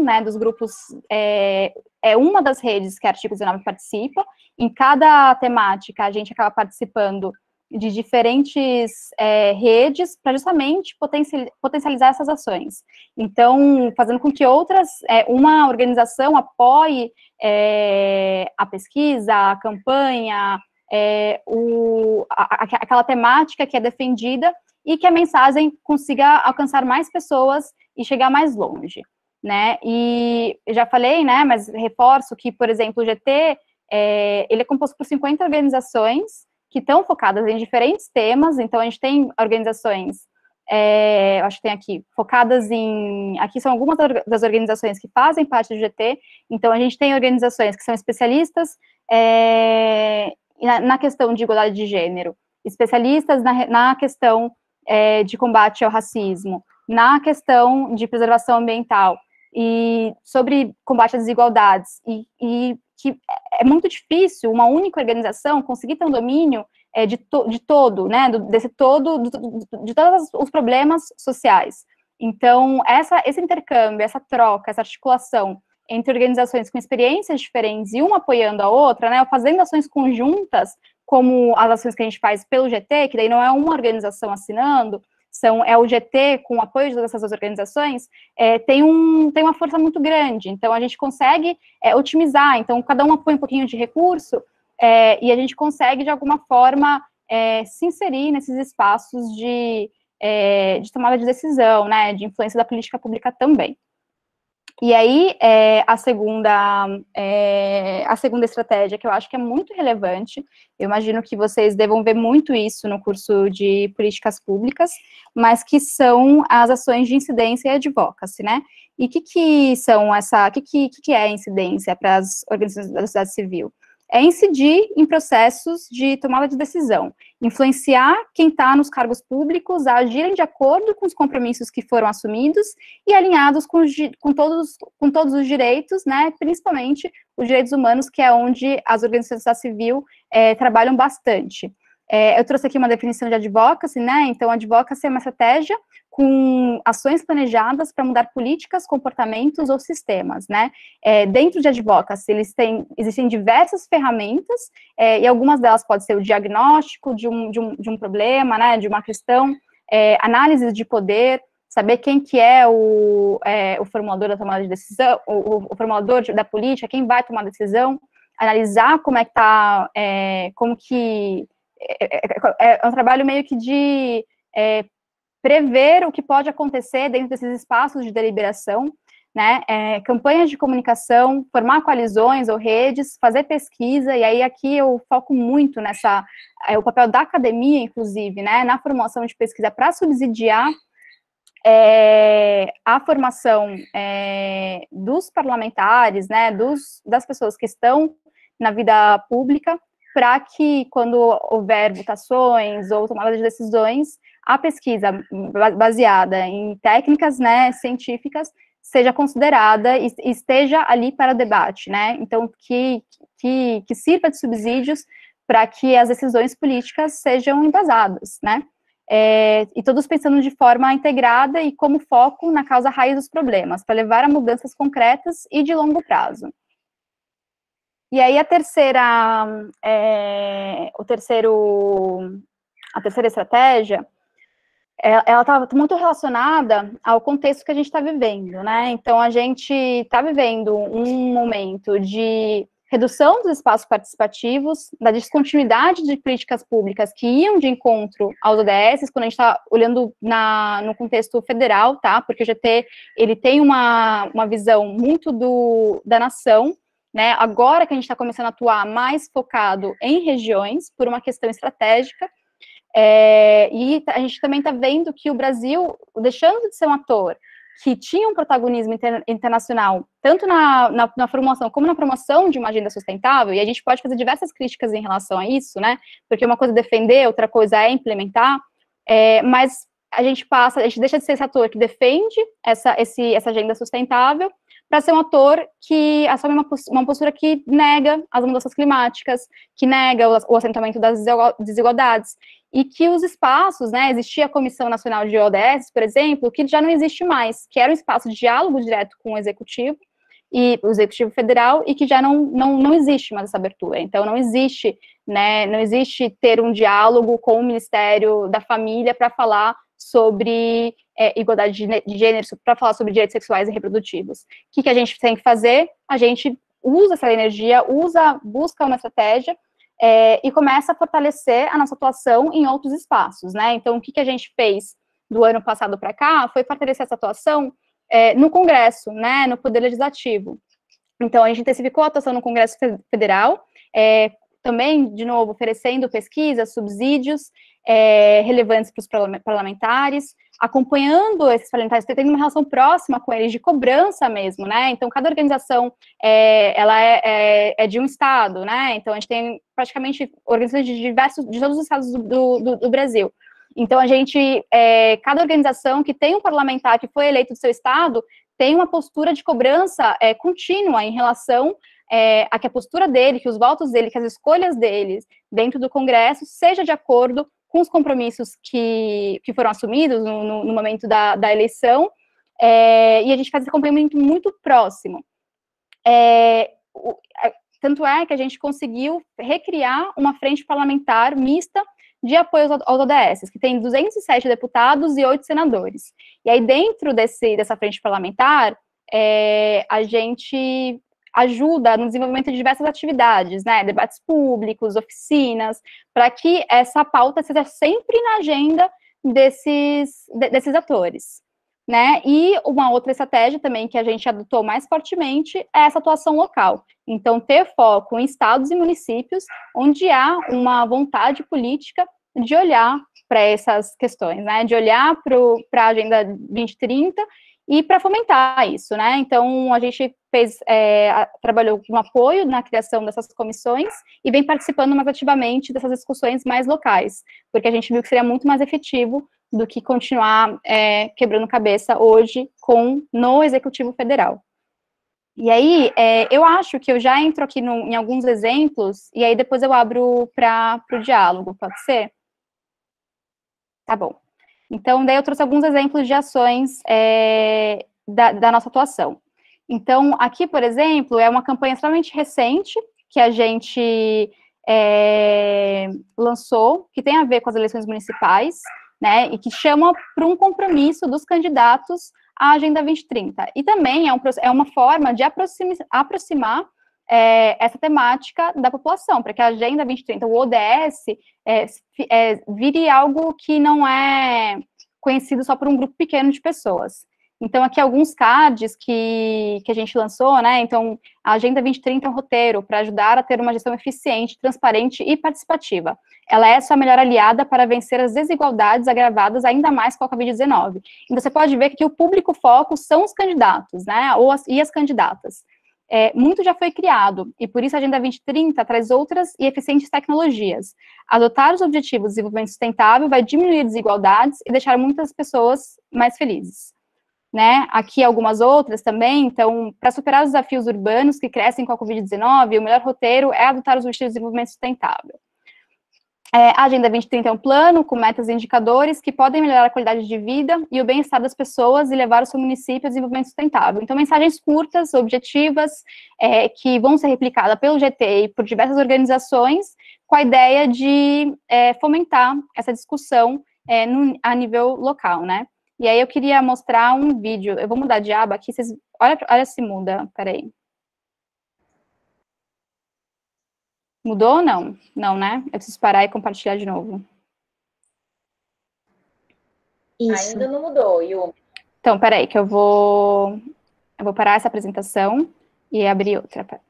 né, dos grupos, uma das redes que a Artigo 19 participa. Em cada temática, a gente acaba participando de diferentes redes para justamente potencializar essas ações. Então, fazendo com que uma organização apoie a pesquisa, a campanha, aquela temática que é defendida e que a mensagem consiga alcançar mais pessoas e chegar mais longe, né? E eu já falei, né, mas reforço que, por exemplo, o GT, ele é composto por 50 organizações que estão focadas em diferentes temas, então a gente tem organizações eu acho que tem aqui, focadas em, aqui são algumas das organizações que fazem parte do GT, então a gente tem organizações que são especialistas na questão de igualdade de gênero, especialistas na questão de combate ao racismo, na questão de preservação ambiental, e sobre combate às desigualdades, e que é muito difícil uma única organização conseguir ter um domínio de todo, né, de todos os problemas sociais. Então, esse intercâmbio, essa troca, essa articulação entre organizações com experiências diferentes e uma apoiando a outra, né, fazendo ações conjuntas, como as ações que a gente faz pelo GT, que daí não é uma organização assinando, é o GT com o apoio de todas essas organizações, tem uma força muito grande. Então, a gente consegue otimizar. Então, cada um apoia um pouquinho de recurso, e a gente consegue, de alguma forma, se inserir nesses espaços de tomada de decisão, né, de influência da política pública também. E aí, a segunda estratégia, que eu acho que é muito relevante, eu imagino que vocês devam ver muito isso no curso de políticas públicas, mas que são as ações de incidência e advocacy, né? E o que é a incidência para as organizações da sociedade civil? É incidir em processos de tomada de decisão, influenciar quem está nos cargos públicos a agirem de acordo com os compromissos que foram assumidos e alinhados com todos os direitos, né, principalmente os direitos humanos, que é onde as organizações da sociedade civil trabalham bastante. Eu trouxe aqui uma definição de advocacy, né, então advocacy é uma estratégia com ações planejadas para mudar políticas, comportamentos ou sistemas, né? Dentro de advocacy, existem diversas ferramentas, e algumas delas podem ser o diagnóstico de um problema, né, de uma questão, análise de poder, saber quem que é o formulador da tomada de decisão, o formulador da política, quem vai tomar a decisão, analisar como é que está, como que... É um trabalho meio que de... prever o que pode acontecer dentro desses espaços de deliberação, né, campanhas de comunicação, formar coalizões ou redes, fazer pesquisa, e aí aqui eu foco muito o papel da academia, inclusive, né, na formação de pesquisa para subsidiar a formação dos parlamentares, né, das pessoas que estão na vida pública, para que, quando houver votações ou tomada de decisões, a pesquisa baseada em técnicas, né, científicas seja considerada e esteja ali para debate, né, então que sirva de subsídios para que as decisões políticas sejam embasadas, né, e todos pensando de forma integrada e como foco na causa raiz dos problemas, para levar a mudanças concretas e de longo prazo. E aí a terceira estratégia, ela está muito relacionada ao contexto que a gente está vivendo, né? Então, a gente está vivendo um momento de redução dos espaços participativos, da descontinuidade de políticas públicas que iam de encontro aos ODS, quando a gente está olhando no contexto federal, tá? Porque o GT, ele tem uma visão muito da nação, né? Agora que a gente está começando a atuar mais focado em regiões, por uma questão estratégica, e a gente também está vendo que o Brasil, deixando de ser um ator que tinha um protagonismo internacional, tanto na formulação como na promoção de uma agenda sustentável, e a gente pode fazer diversas críticas em relação a isso, né, porque uma coisa é defender, outra coisa é implementar, mas a gente deixa de ser esse ator que defende essa agenda sustentável, para ser um ator que assume uma postura que nega as mudanças climáticas, que nega o acentuamento das desigualdades, e que os espaços, né, existia a Comissão Nacional de ODS, por exemplo, que já não existe mais, que era um espaço de diálogo direto com o Executivo Federal, e que já não existe mais essa abertura. Então, não existe ter um diálogo com o Ministério da Família para falar sobre igualdade de gênero, para falar sobre direitos sexuais e reprodutivos. O que a gente tem que fazer? A gente usa essa energia, busca uma estratégia e começa a fortalecer a nossa atuação em outros espaços, né? Então, o que a gente fez do ano passado para cá foi fortalecer essa atuação no Congresso, né, no Poder Legislativo. Então, a gente intensificou a atuação no Congresso Federal, também, de novo, oferecendo pesquisas, subsídios relevantes para os parlamentares, acompanhando esses parlamentares, tendo uma relação próxima com eles, de cobrança mesmo, né? Então, cada organização, ela é de um estado, né? Então, a gente tem praticamente organizações de todos os estados do Brasil. Então, cada organização que tem um parlamentar que foi eleito do seu estado, tem uma postura de cobrança contínua em relação a que a postura dele, que os votos dele, que as escolhas deles dentro do Congresso seja de acordo com os compromissos que foram assumidos no momento da eleição, e a gente faz esse acompanhamento muito próximo. Tanto é que a gente conseguiu recriar uma frente parlamentar mista de apoio aos ODS, que tem 207 deputados e 8 senadores. E aí, dentro dessa frente parlamentar, a gente ajuda no desenvolvimento de diversas atividades, né, debates públicos, oficinas, para que essa pauta seja sempre na agenda desses atores, né, e uma outra estratégia também que a gente adotou mais fortemente é essa atuação local, então ter foco em estados e municípios onde há uma vontade política de olhar para essas questões, né, de olhar para a Agenda 2030 e para fomentar isso, né, então a gente trabalhou com apoio na criação dessas comissões e vem participando mais ativamente dessas discussões mais locais, porque a gente viu que seria muito mais efetivo do que continuar quebrando cabeça hoje no Executivo Federal. E aí, eu acho que eu já entro aqui em alguns exemplos, e aí depois eu abro para o diálogo, pode ser? Tá bom. Então, daí eu trouxe alguns exemplos de ações da nossa atuação. Então, aqui, por exemplo, é uma campanha extremamente recente que a gente lançou, que tem a ver com as eleições municipais, né, e que chama para um compromisso dos candidatos à Agenda 2030. E também é uma forma de aproximar essa temática da população, para que a Agenda 2030, o ODS, vire algo que não é conhecido só por um grupo pequeno de pessoas. Então, aqui alguns cards que a gente lançou, né, então, a Agenda 2030 é um roteiro para ajudar a ter uma gestão eficiente, transparente e participativa. Ela é sua melhor aliada para vencer as desigualdades agravadas ainda mais com a Covid-19. Então, você pode ver que o público-foco são os candidatos, né, e as candidatas. Muito já foi criado, e por isso a Agenda 2030 traz outras e eficientes tecnologias. Adotar os objetivos de desenvolvimento sustentável vai diminuir desigualdades e deixar muitas pessoas mais felizes. Né? Aqui algumas outras também, então, para superar os desafios urbanos que crescem com a Covid-19, o melhor roteiro é adotar os objetivos de desenvolvimento sustentável. A Agenda 2030 é um plano com metas e indicadores que podem melhorar a qualidade de vida e o bem-estar das pessoas e levar o seu município ao desenvolvimento sustentável. Então, mensagens curtas, objetivas, que vão ser replicadas pelo GT e por diversas organizações, com a ideia de fomentar essa discussão a nível local, né? E aí eu queria mostrar um vídeo, eu vou mudar de aba aqui, vocês, olha se muda, peraí. Mudou ou não? Não, né? Eu preciso parar e compartilhar de novo. Isso. Ainda não mudou, Yu. Então, peraí, que eu vou parar essa apresentação e abrir outra.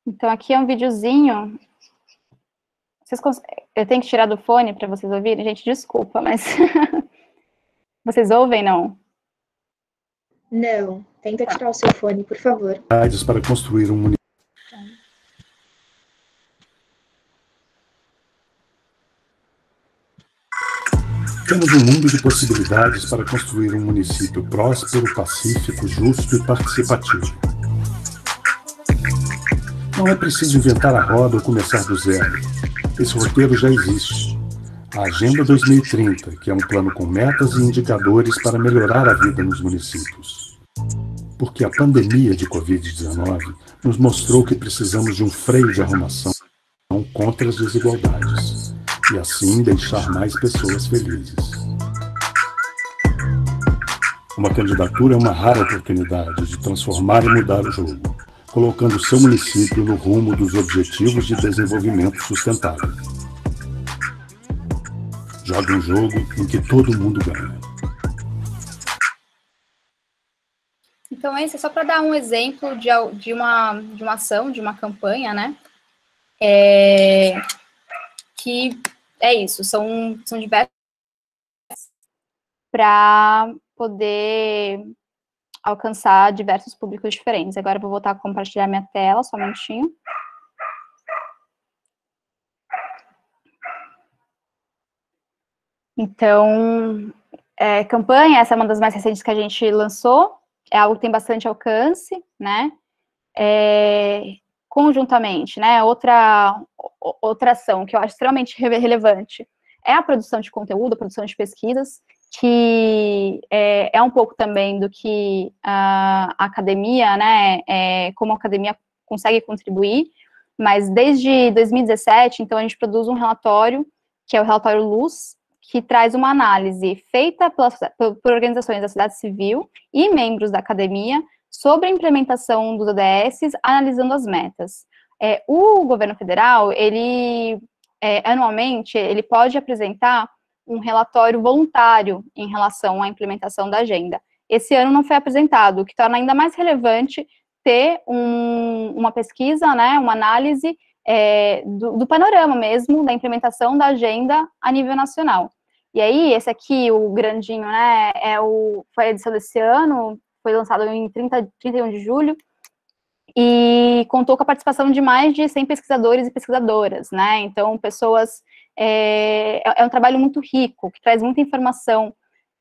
Então, aqui é um videozinho. Eu tenho que tirar do fone para vocês ouvirem? Gente, desculpa, mas... Vocês ouvem, não? Não. Tenta tirar o seu fone, por favor. Para construir um município. Temos um mundo de possibilidades para construir um município próspero, pacífico, justo e participativo. Não é preciso inventar a roda ou começar do zero. Esse roteiro já existe. A Agenda 2030, que é um plano com metas e indicadores para melhorar a vida nos municípios. Porque a pandemia de Covid-19 nos mostrou que precisamos de um freio de arrumação contra as desigualdades, e assim deixar mais pessoas felizes. Uma candidatura é uma rara oportunidade de transformar e mudar o jogo, colocando seu município no rumo dos Objetivos de Desenvolvimento Sustentável. Jogue um jogo em que todo mundo ganha. Então, esse é só para dar um exemplo de uma ação, de uma campanha, né? que é isso, são diversos para poder alcançar diversos públicos diferentes. Agora eu vou voltar a compartilhar minha tela, só um minutinho. Então, campanha, essa é uma das mais recentes que a gente lançou, é algo que tem bastante alcance, né? Conjuntamente, né? Outra ação que eu acho extremamente relevante é a produção de conteúdo, a produção de pesquisas, que é um pouco também do que a academia, né? Como a academia consegue contribuir, mas desde 2017, então, a gente produz um relatório, que é o relatório Luz, que traz uma análise feita por organizações da sociedade civil e membros da academia sobre a implementação dos ODS, analisando as metas. O governo federal, ele, anualmente, ele pode apresentar um relatório voluntário em relação à implementação da agenda. Esse ano não foi apresentado, o que torna ainda mais relevante ter uma pesquisa, né, uma análise do panorama mesmo, da implementação da agenda a nível nacional. E aí, esse aqui, o grandinho, né, foi a edição desse ano, foi lançado em 31 de julho, e contou com a participação de mais de 100 pesquisadores e pesquisadoras, né, então, pessoas, é um trabalho muito rico, que traz muita informação,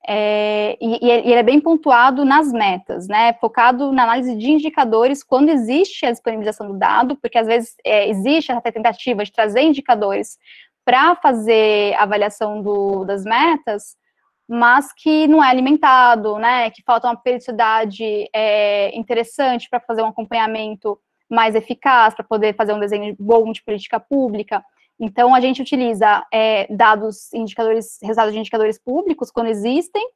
e ele é bem pontuado nas metas, né, focado na análise de indicadores quando existe a disponibilização do dado, porque às vezes existe essa tentativa de trazer indicadores para fazer a avaliação das metas, mas que não é alimentado, né, que falta uma periodicidade interessante para fazer um acompanhamento mais eficaz, para poder fazer um desenho bom de política pública. Então, a gente utiliza resultados de indicadores públicos, quando existem,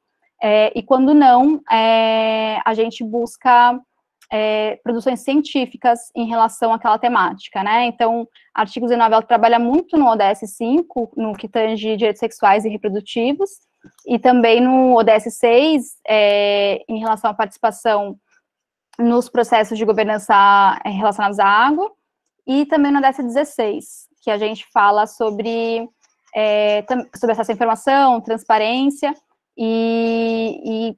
e quando não, a gente busca produções científicas em relação àquela temática, né? Então, artigo 19, ela trabalha muito no ODS 5, no que tange direitos sexuais e reprodutivos, e também no ODS 6, em relação à participação nos processos de governança relacionados à água, e também no ODS 16, que a gente fala sobre acesso à informação, transparência, e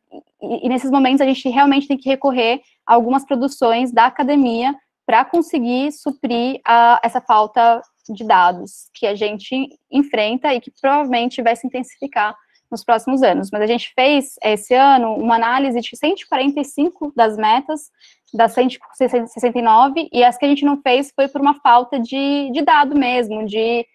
nesses momentos a gente realmente tem que recorrer a algumas produções da academia para conseguir suprir essa falta de dados que a gente enfrenta e que provavelmente vai se intensificar nos próximos anos. Mas a gente fez, esse ano, uma análise de 145 das metas, das 169, e as que a gente não fez foi por uma falta de dado mesmo, de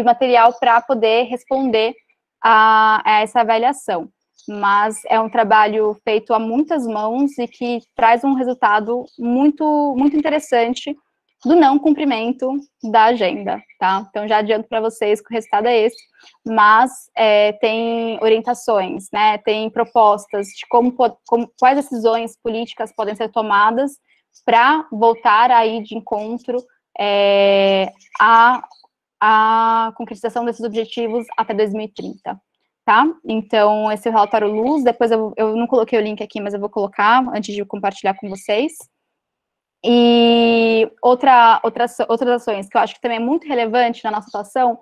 material para poder responder a essa avaliação. Mas é um trabalho feito a muitas mãos e que traz um resultado muito, muito interessante do não cumprimento da agenda, tá? Então, já adianto para vocês que o resultado é esse, mas tem orientações, né? Tem propostas de quais decisões políticas podem ser tomadas para voltar aí de encontro a concretização desses objetivos até 2030, tá? Então, esse é o relatório Luz, depois eu não coloquei o link aqui, mas eu vou colocar antes de compartilhar com vocês. E outras ações que eu acho que também é muito relevante na nossa atuação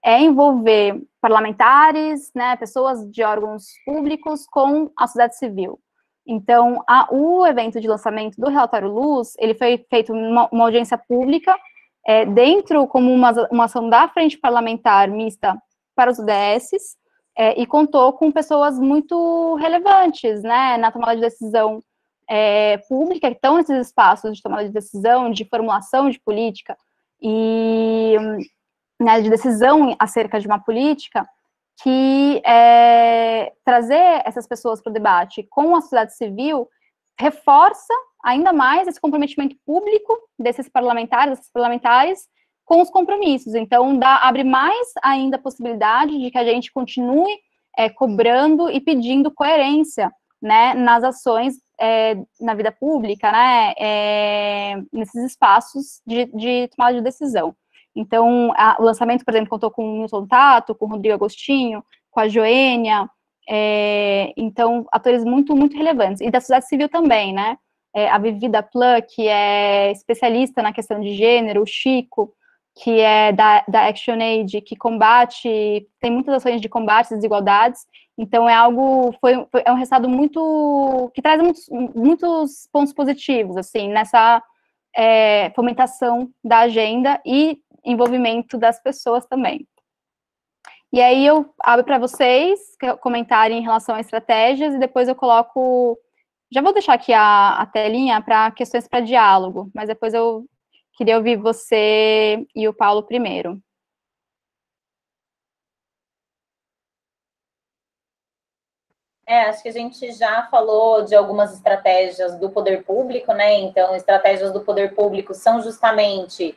é envolver parlamentares, né, pessoas de órgãos públicos com a sociedade civil. Então, o evento de lançamento do relatório Luz, ele foi feito uma audiência pública, dentro como uma ação da Frente Parlamentar Mista para os ODS, e contou com pessoas muito relevantes, né, na tomada de decisão pública, que estão nesses espaços de tomada de decisão, de formulação de política, e né, de decisão acerca de uma política, que trazer essas pessoas para o debate com a sociedade civil reforça ainda mais esse comprometimento público desses parlamentares com os compromissos. Então, abre mais ainda a possibilidade de que a gente continue cobrando e pedindo coerência, né, nas ações na vida pública, né, nesses espaços de tomada de decisão. Então, o lançamento, por exemplo, contou com o Nilson Tato, com o Rodrigo Agostinho, com a Joênia, então, atores muito, muito relevantes. E da sociedade civil também, né, a Vivida Plan, que é especialista na questão de gênero, o Chico, que é da ActionAid, que combate, tem muitas ações de combate às desigualdades, então é um resultado que traz muitos pontos positivos, assim, nessa fomentação da agenda e envolvimento das pessoas também. E aí eu abro para vocês comentarem em relação a estratégias, e depois eu coloco, já vou deixar aqui a telinha para questões para diálogo, mas depois eu queria ouvir você e o Paulo primeiro. Acho que a gente já falou de algumas estratégias do poder público, né? Então, estratégias do poder público são justamente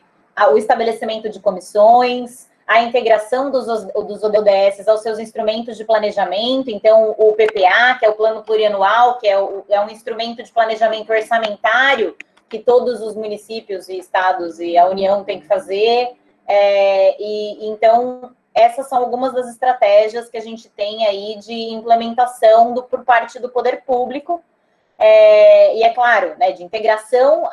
o estabelecimento de comissões, a integração dos ODS aos seus instrumentos de planejamento. Então, o PPA, que é o Plano Plurianual, que é um instrumento de planejamento orçamentário que todos os municípios e estados e a União têm que fazer. Então, essas são algumas das estratégias que a gente tem aí de implementação por parte do poder público, e é claro, né, de integração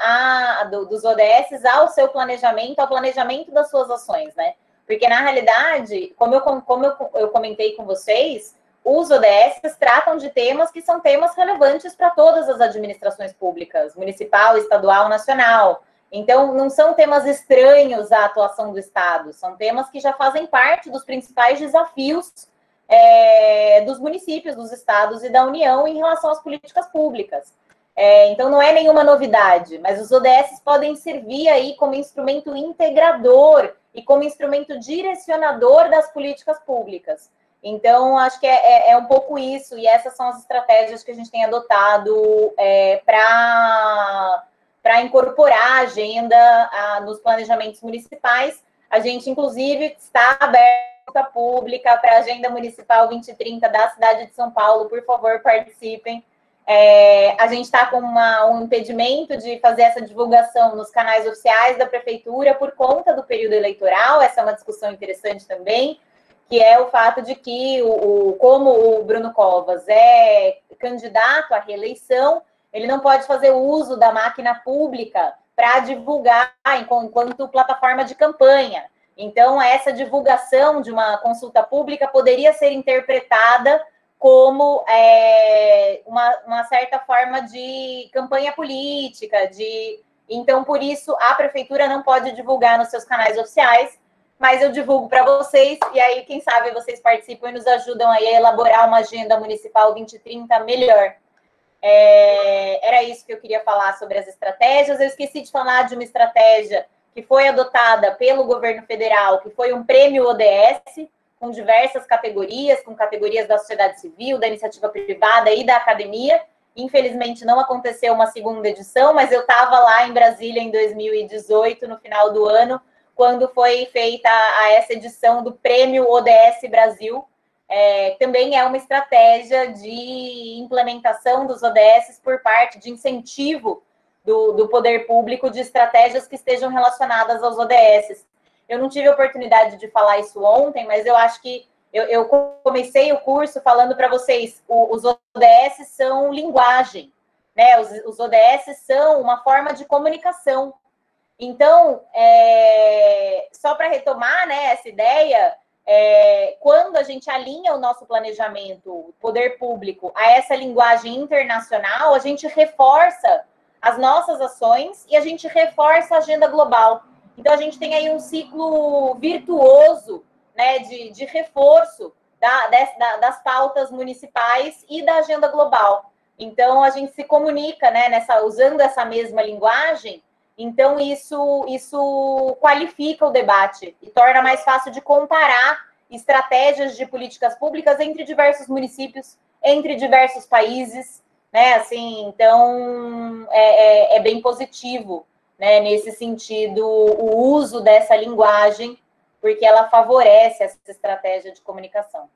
dos ODS ao seu planejamento, ao planejamento das suas ações, né? Porque, na realidade, como eu comentei com vocês, os ODS tratam de temas que são temas relevantes para todas as administrações públicas, municipal, estadual, nacional. Então, não são temas estranhos à atuação do Estado, são temas que já fazem parte dos principais desafios dos municípios, dos estados e da União em relação às políticas públicas. Então, não é nenhuma novidade, mas os ODS podem servir aí como instrumento integrador e como instrumento direcionador das políticas públicas. Então, acho que é um pouco isso, e essas são as estratégias que a gente tem adotado para incorporar a agenda nos planejamentos municipais. A gente, inclusive, está aberta pública para a Agenda Municipal 2030 da cidade de São Paulo. Por favor, participem. A gente está com um impedimento de fazer essa divulgação nos canais oficiais da Prefeitura por conta do período eleitoral. Essa é uma discussão interessante também, que é o fato de que, como o Bruno Covas é candidato à reeleição, ele não pode fazer uso da máquina pública para divulgar enquanto plataforma de campanha. Então, essa divulgação de uma consulta pública poderia ser interpretada como uma certa forma de campanha política. Então, por isso, a prefeitura não pode divulgar nos seus canais oficiais, mas eu divulgo para vocês, e aí, quem sabe, vocês participam e nos ajudam aí a elaborar uma agenda municipal 2030 melhor. Era isso que eu queria falar sobre as estratégias. Eu esqueci de falar de uma estratégia que foi adotada pelo governo federal, que foi um prêmio ODS, com diversas categorias, com categorias da sociedade civil, da iniciativa privada e da academia. Infelizmente, não aconteceu uma segunda edição, mas eu estava lá em Brasília em 2018, no final do ano, quando foi feita essa edição do Prêmio ODS Brasil. Também é uma estratégia de implementação dos ODS por parte de incentivo do poder público de estratégias que estejam relacionadas aos ODS. Eu não tive a oportunidade de falar isso ontem, mas eu acho que eu comecei o curso falando para vocês, os ODS são linguagem, né? Os ODS são uma forma de comunicação. Então, só para retomar, né, essa ideia, quando a gente alinha o nosso planejamento, o poder público, a essa linguagem internacional, a gente reforça as nossas ações e a gente reforça a agenda global. Então, a gente tem aí um ciclo virtuoso, né, de reforço das pautas municipais e da agenda global. Então, a gente se comunica, né, usando essa mesma linguagem. Então, isso qualifica o debate e torna mais fácil de comparar estratégias de políticas públicas entre diversos municípios, entre diversos países, né? Assim, então, é bem positivo, né, nesse sentido, o uso dessa linguagem, porque ela favorece essa estratégia de comunicação.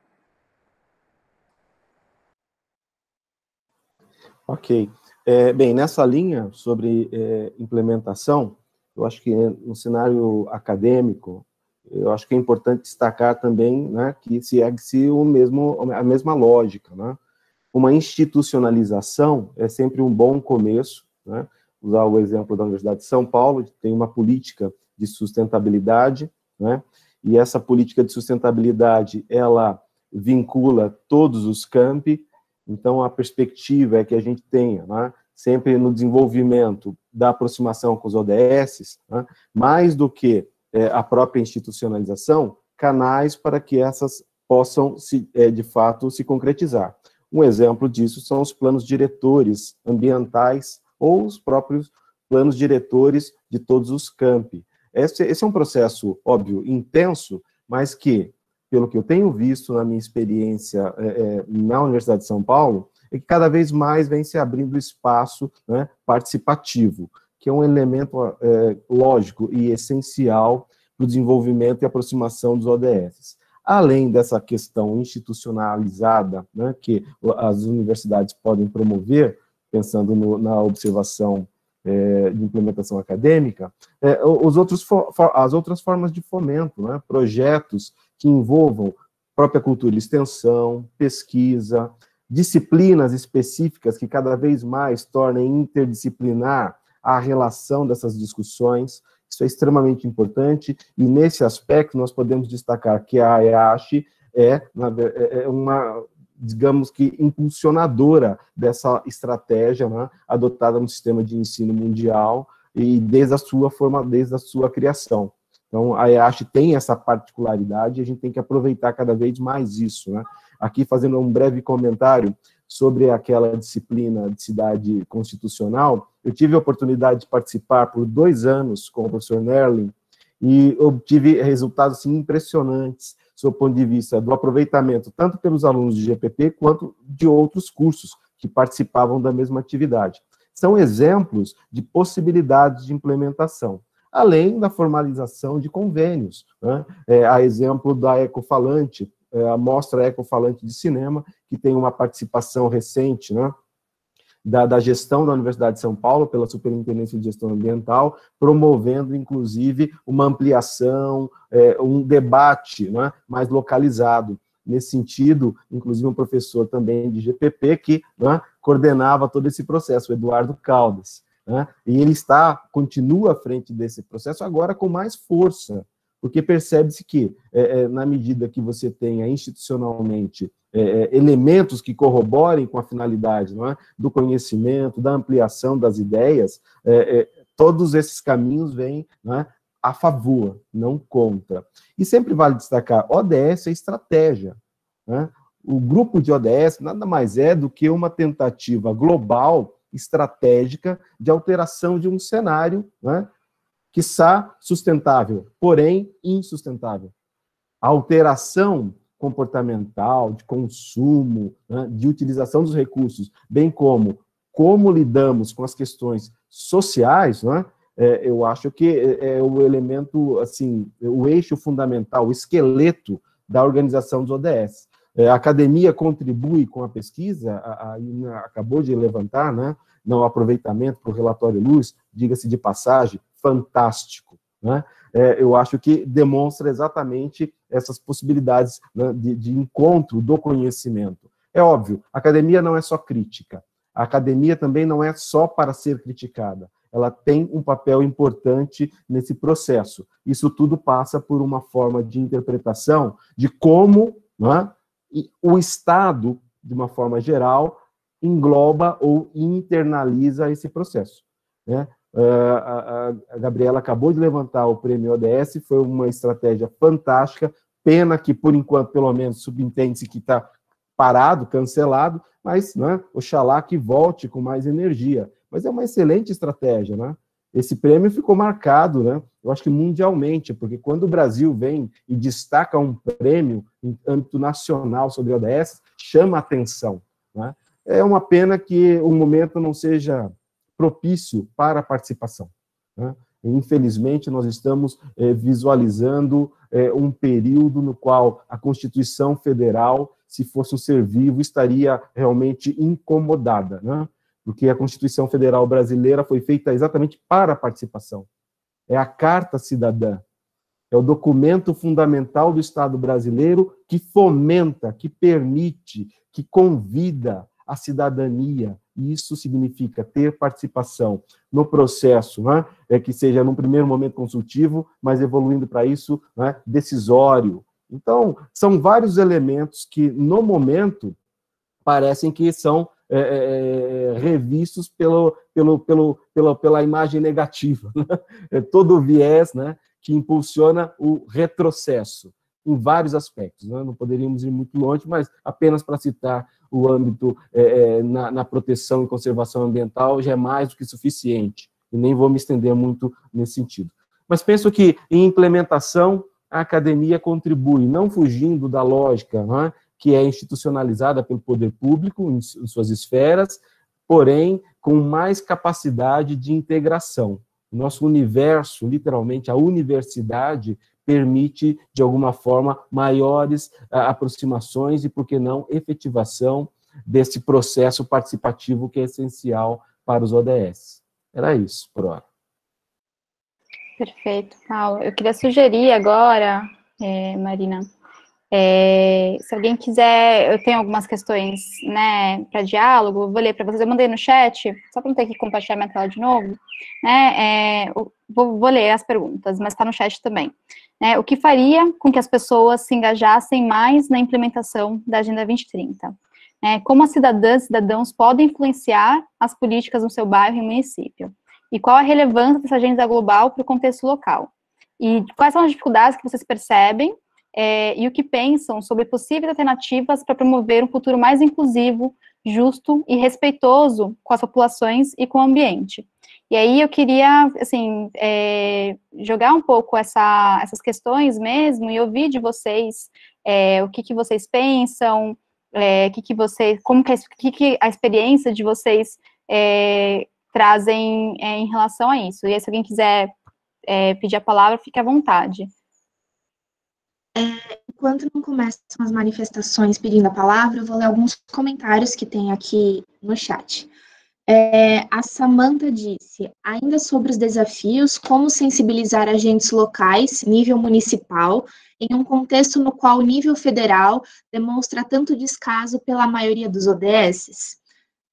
Ok. Bem, nessa linha sobre implementação, eu acho que no cenário acadêmico, eu acho que é importante destacar também, né, que segue-se a mesma lógica, né? Uma institucionalização é sempre um bom começo, né? Usar o exemplo da Universidade de São Paulo, que tem uma política de sustentabilidade, né? E essa política de sustentabilidade, ela vincula todos os campi. Então, a perspectiva é que a gente tenha, né, sempre no desenvolvimento da aproximação com os ODS, né, mais do que a própria institucionalização, canais para que essas possam, de fato, se concretizar. Um exemplo disso são os planos diretores ambientais ou os próprios planos diretores de todos os campi. Esse é um processo, óbvio, intenso, mas que, pelo que eu tenho visto na minha experiência na Universidade de São Paulo, é que cada vez mais vem se abrindo espaço, né, participativo, que é um elemento lógico e essencial para o desenvolvimento e aproximação dos ODS. Além dessa questão institucionalizada, né, que as universidades podem promover, pensando na observação de implementação acadêmica, as outras formas de fomento, né, projetos que envolvam própria cultura e extensão, pesquisa, disciplinas específicas que cada vez mais tornem interdisciplinar a relação dessas discussões. Isso é extremamente importante, e nesse aspecto nós podemos destacar que a EASH é uma, digamos que, impulsionadora dessa estratégia, né, adotada no sistema de ensino mundial, e desde a sua criação. Então, a EASH tem essa particularidade, e a gente tem que aproveitar cada vez mais isso, né? Aqui, fazendo um breve comentário sobre aquela disciplina de cidade constitucional, eu tive a oportunidade de participar por 2 anos com o professor Nerlin, e obtive resultados assim, impressionantes, sob o ponto de vista do aproveitamento, tanto pelos alunos de GPP, quanto de outros cursos que participavam da mesma atividade. São exemplos de possibilidades de implementação, além da formalização de convênios, né? A exemplo da Ecofalante, a Mostra Ecofalante de Cinema, que tem uma participação recente, né, da gestão da Universidade de São Paulo, pela Superintendência de Gestão Ambiental, promovendo, inclusive, uma ampliação, um debate, né, mais localizado. Nesse sentido, inclusive um professor também de GPP, que, né, coordenava todo esse processo, o Eduardo Caldas, né, e ele continua à frente desse processo agora com mais força, porque percebe-se que, na medida que você tenha institucionalmente elementos que corroborem com a finalidade, não é, do conhecimento, da ampliação das ideias, todos esses caminhos vêm, não é, a favor, não contra. E sempre vale destacar, ODS é estratégia, né? O grupo de ODS nada mais é do que uma tentativa global, estratégica, de alteração de um cenário, né, quiçá sustentável, porém insustentável. A alteração comportamental, de consumo, né, de utilização dos recursos, bem como lidamos com as questões sociais, né, eu acho que é o elemento, assim, o eixo fundamental, o esqueleto da organização dos ODS. A academia contribui com a pesquisa, a Ina acabou de levantar, né, no aproveitamento para o relatório Luz, diga-se de passagem, fantástico, né? Eu acho que demonstra exatamente essas possibilidades, né, de encontro do conhecimento. É óbvio, a academia não é só crítica, a academia também não é só para ser criticada, ela tem um papel importante nesse processo. Isso tudo passa por uma forma de interpretação de como, né, o Estado, de uma forma geral, engloba ou internaliza esse processo, né? A Gabriela acabou de levantar o prêmio ODS, foi uma estratégia fantástica, pena que, por enquanto, pelo menos, subentende-se que está parado, cancelado, mas, né, oxalá que volte com mais energia. Mas é uma excelente estratégia, né? Esse prêmio ficou marcado, né, eu acho que mundialmente, porque quando o Brasil vem e destaca um prêmio em âmbito nacional sobre ODS, chama a atenção, né? É uma pena que o momento não seja propício para a participação, né? Infelizmente, nós estamos visualizando um período no qual a Constituição Federal, se fosse um ser vivo, estaria realmente incomodada, né? Porque a Constituição Federal brasileira foi feita exatamente para a participação. É a Carta Cidadã, é o documento fundamental do Estado brasileiro que fomenta, que permite, que convida a cidadania, e isso significa ter participação no processo, né, que seja num primeiro momento consultivo, mas evoluindo para isso, né, decisório. Então, são vários elementos que, no momento, parecem que são revistos pela imagem negativa, né? Todo o viés, né, que impulsiona o retrocesso em vários aspectos, né? Não poderíamos ir muito longe, mas apenas para citar o âmbito na proteção e conservação ambiental já é mais do que suficiente, e nem vou me estender muito nesse sentido. Mas penso que, em implementação, a academia contribui, não fugindo da lógica, né, que é institucionalizada pelo poder público em suas esferas, porém com mais capacidade de integração. O nosso universo, literalmente, a universidade, permite, de alguma forma, maiores aproximações e, por que não, efetivação desse processo participativo que é essencial para os ODS. Era isso, por hora. Perfeito, Paulo. Eu queria sugerir agora, Marina, se alguém quiser, eu tenho algumas questões, né, para diálogo, vou ler para vocês, eu mandei no chat, só para não ter que compartilhar minha tela de novo, né, vou ler as perguntas, mas está no chat também. O que faria com que as pessoas se engajassem mais na implementação da Agenda 2030? Como as cidadãs e cidadãos podem influenciar as políticas no seu bairro e município? E qual a relevância dessa agenda global para o contexto local? E quais são as dificuldades que vocês percebem e o que pensam sobre possíveis alternativas para promover um futuro mais inclusivo, justo e respeitoso com as populações e com o ambiente? E aí eu queria, assim, jogar um pouco essas questões mesmo e ouvir de vocês o que vocês pensam, como que a experiência de vocês trazem em relação a isso. E aí, se alguém quiser pedir a palavra, fique à vontade. Enquanto não começam as manifestações pedindo a palavra, eu vou ler alguns comentários que tem aqui no chat. A Samantha disse, ainda sobre os desafios, como sensibilizar agentes locais, nível municipal, em um contexto no qual o nível federal demonstra tanto descaso pela maioria dos ODS?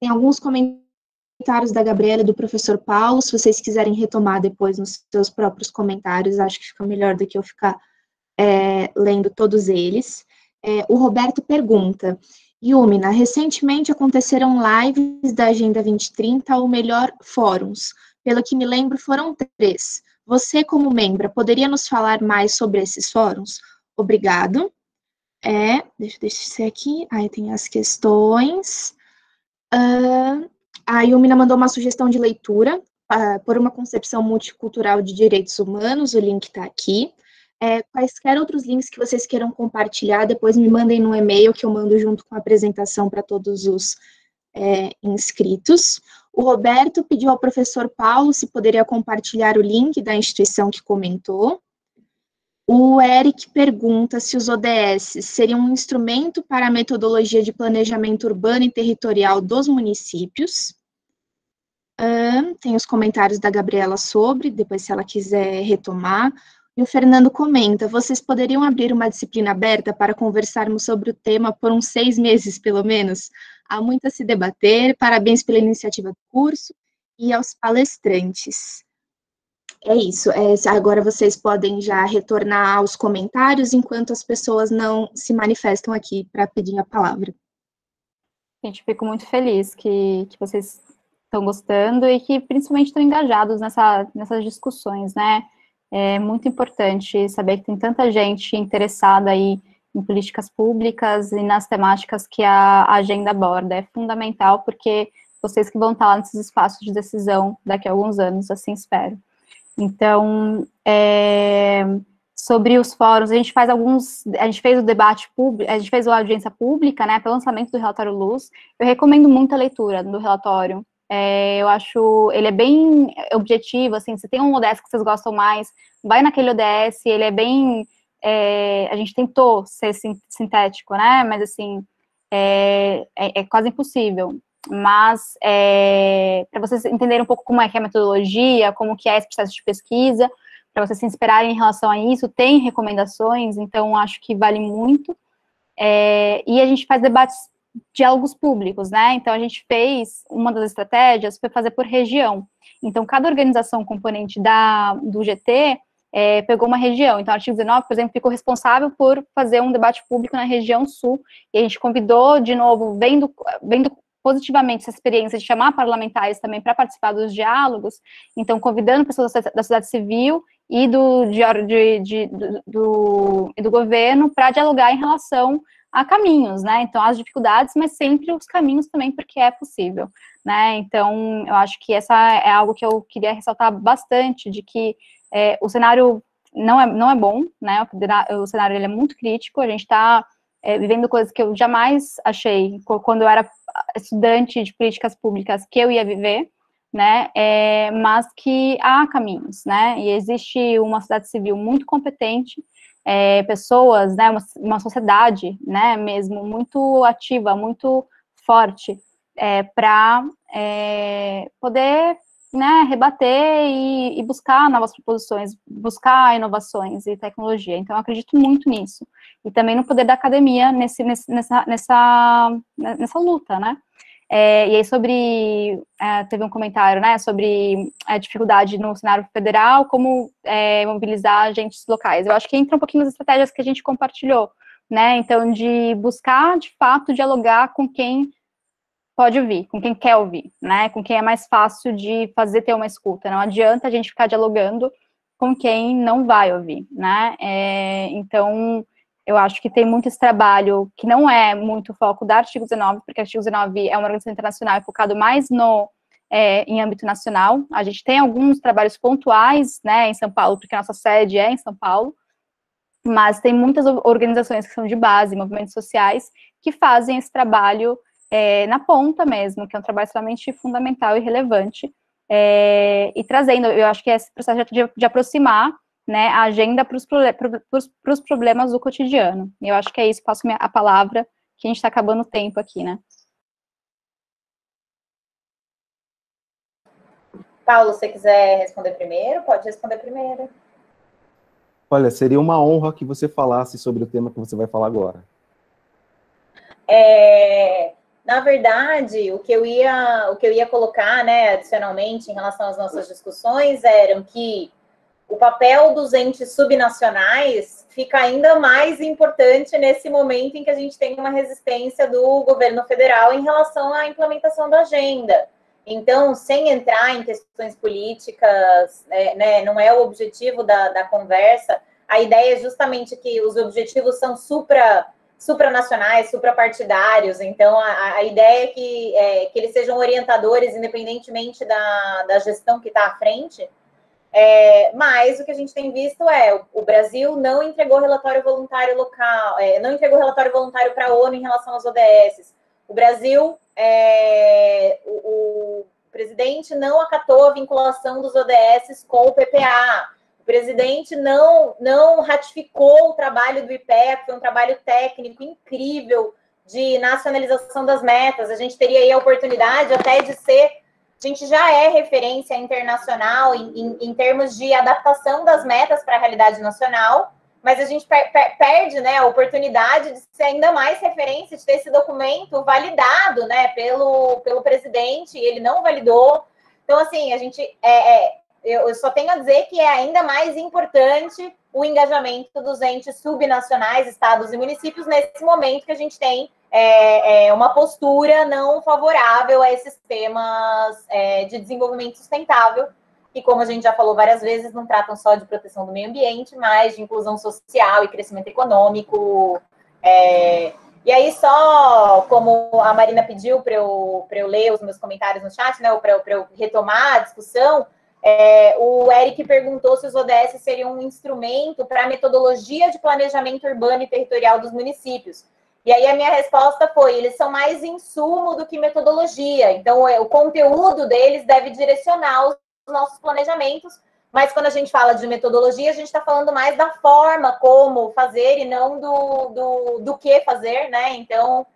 Tem alguns comentários da Gabriela e do professor Paulo, se vocês quiserem retomar depois nos seus próprios comentários, acho que fica melhor do que eu ficar lendo todos eles. O Roberto pergunta, Yumina, recentemente aconteceram lives da Agenda 2030 ou melhor, fóruns. Pelo que me lembro, foram 3. Você, como membra, poderia nos falar mais sobre esses fóruns? Obrigado. Deixa eu descer aqui. Aí tem as questões. A Yumina mandou uma sugestão de leitura por uma concepção multicultural de direitos humanos, o link está aqui. Quaisquer outros links que vocês queiram compartilhar, depois me mandem no e-mail que eu mando junto com a apresentação para todos os inscritos. O Roberto pediu ao professor Paulo se poderia compartilhar o link da instituição que comentou. O Eric pergunta se os ODS seriam um instrumento para a metodologia de planejamento urbano e territorial dos municípios. Tem os comentários da Gabriela sobre, depois se ela quiser retomar. E o Fernando comenta, vocês poderiam abrir uma disciplina aberta para conversarmos sobre o tema por uns 6 meses, pelo menos? Há muito a se debater, parabéns pela iniciativa do curso e aos palestrantes. É isso, agora vocês podem já retornar aos comentários enquanto as pessoas não se manifestam aqui para pedir a palavra. Gente, fico muito feliz que vocês estão gostando e que principalmente estão engajados nessas discussões, né? É muito importante saber que tem tanta gente interessada aí em políticas públicas e nas temáticas que a agenda aborda. É fundamental porque vocês que vão estar lá nesses espaços de decisão daqui a alguns anos, assim espero. Então, sobre os fóruns, a gente fez o debate público, a gente fez a audiência pública, né, pelo lançamento do relatório Luz. Eu recomendo muito a leitura do relatório. Eu acho, ele é bem objetivo, assim, se tem um ODS que vocês gostam mais, vai naquele ODS, ele é bem, a gente tentou ser sintético, né, mas assim, é quase impossível, mas para vocês entenderem um pouco como é que é a metodologia, como que é esse processo de pesquisa, para vocês se inspirarem em relação a isso, tem recomendações, então acho que vale muito, e a gente faz debates diálogos públicos, né? Então, a gente fez, uma das estratégias foi fazer por região. Então, cada organização componente do GT pegou uma região. Então, o artigo 19, por exemplo, ficou responsável por fazer um debate público na região sul, e a gente convidou, de novo, vendo positivamente essa experiência de chamar parlamentares também para participar dos diálogos, então, convidando pessoas da sociedade civil e do governo para dialogar em relação a caminhos, né? Então, as dificuldades, mas sempre os caminhos também, porque é possível, né? Então, eu acho que essa é algo que eu queria ressaltar bastante, de que o cenário não é bom, né? O cenário ele é muito crítico, a gente está vivendo coisas que eu jamais achei, quando eu era estudante de políticas públicas, que eu ia viver, né? Mas que há caminhos, né? E existe uma sociedade civil muito competente, pessoas, né, uma sociedade, né, mesmo muito ativa, muito forte, para poder, né, rebater e buscar novas proposições, buscar inovações e tecnologia. Então, eu acredito muito nisso. E também no poder da academia nessa luta, né? E aí teve um comentário, né, sobre a dificuldade no cenário federal, como mobilizar agentes locais. Eu acho que entra um pouquinho nas estratégias que a gente compartilhou, né, então de buscar, de fato, dialogar com quem pode ouvir, com quem quer ouvir, né, com quem é mais fácil de ter uma escuta. Não adianta a gente ficar dialogando com quem não vai ouvir, né, então eu acho que tem muito esse trabalho que não é muito foco do artigo 19, porque o artigo 19 é uma organização internacional focado mais em âmbito nacional. A gente tem alguns trabalhos pontuais, né, em São Paulo, porque a nossa sede é em São Paulo, mas tem muitas organizações que são de base, movimentos sociais, que fazem esse trabalho na ponta mesmo, que é um trabalho extremamente fundamental e relevante, e trazendo, eu acho que esse processo de aproximar, né, a agenda para os problemas do cotidiano. Eu acho que é isso, passo a palavra, que a gente está acabando o tempo aqui, né. Paulo, se você quiser responder primeiro, pode responder primeiro. Olha, seria uma honra que você falasse sobre o tema que você vai falar agora. Na verdade, o que eu ia colocar, né, adicionalmente em relação às nossas discussões eram que o papel dos entes subnacionais fica ainda mais importante nesse momento em que a gente tem uma resistência do governo federal em relação à implementação da agenda. Então, sem entrar em questões políticas, né, não é o objetivo da conversa, a ideia é justamente que os objetivos são supranacionais, suprapartidários, então a ideia é que eles sejam orientadores, independentemente da gestão que está à frente. Mas o que a gente tem visto o Brasil não entregou relatório voluntário local, não entregou relatório voluntário para a ONU em relação às ODS. O Brasil, o presidente não acatou a vinculação dos ODS com o PPA. O presidente não ratificou o trabalho do IPEA, que foi um trabalho técnico incrível de nacionalização das metas. A gente teria aí a oportunidade até de ser... A gente já é referência internacional em termos de adaptação das metas para a realidade nacional, mas a gente perde, né, a oportunidade de ser ainda mais referência, de ter esse documento validado, né, pelo presidente, e ele não validou. Então, assim, a gente... eu só tenho a dizer que é ainda mais importante o engajamento dos entes subnacionais, estados e municípios, nesse momento que a gente tem uma postura não favorável a esses temas de desenvolvimento sustentável, que, como a gente já falou várias vezes, não tratam só de proteção do meio ambiente, mas de inclusão social e crescimento econômico. E aí, só como a Marina pediu para eu ler os meus comentários no chat, né, para eu retomar a discussão, o Eric perguntou se os ODS seriam um instrumento para a metodologia de planejamento urbano e territorial dos municípios. E aí a minha resposta foi, eles são mais insumo do que metodologia. Então, o conteúdo deles deve direcionar os nossos planejamentos, mas quando a gente fala de metodologia, a gente está falando mais da forma como fazer e não do que fazer, né? Então,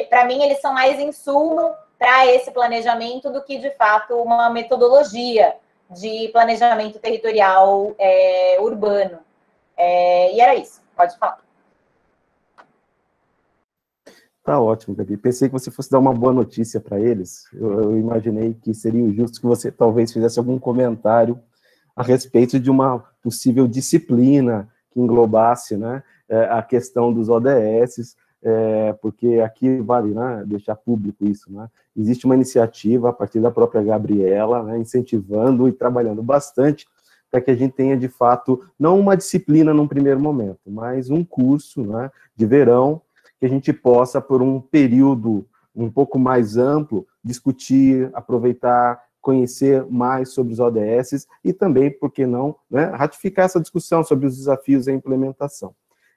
para mim, eles são mais insumo para esse planejamento do que, de fato, uma metodologia de planejamento territorial urbano. E era isso, pode falar. Tá ótimo, Gabi. Pensei que você fosse dar uma boa notícia para eles. Eu imaginei que seria justo que você talvez fizesse algum comentário a respeito de uma possível disciplina que englobasse, né, a questão dos ODS, porque aqui vale, né, deixar público isso, né? Existe uma iniciativa a partir da própria Gabriela, né, incentivando e trabalhando bastante para que a gente tenha, de fato, não uma disciplina num primeiro momento, mas um curso, né, de verão, que a gente possa, por um período um pouco mais amplo, discutir, aproveitar, conhecer mais sobre os ODS e também, por que não, né, ratificar essa discussão sobre os desafios da implementação.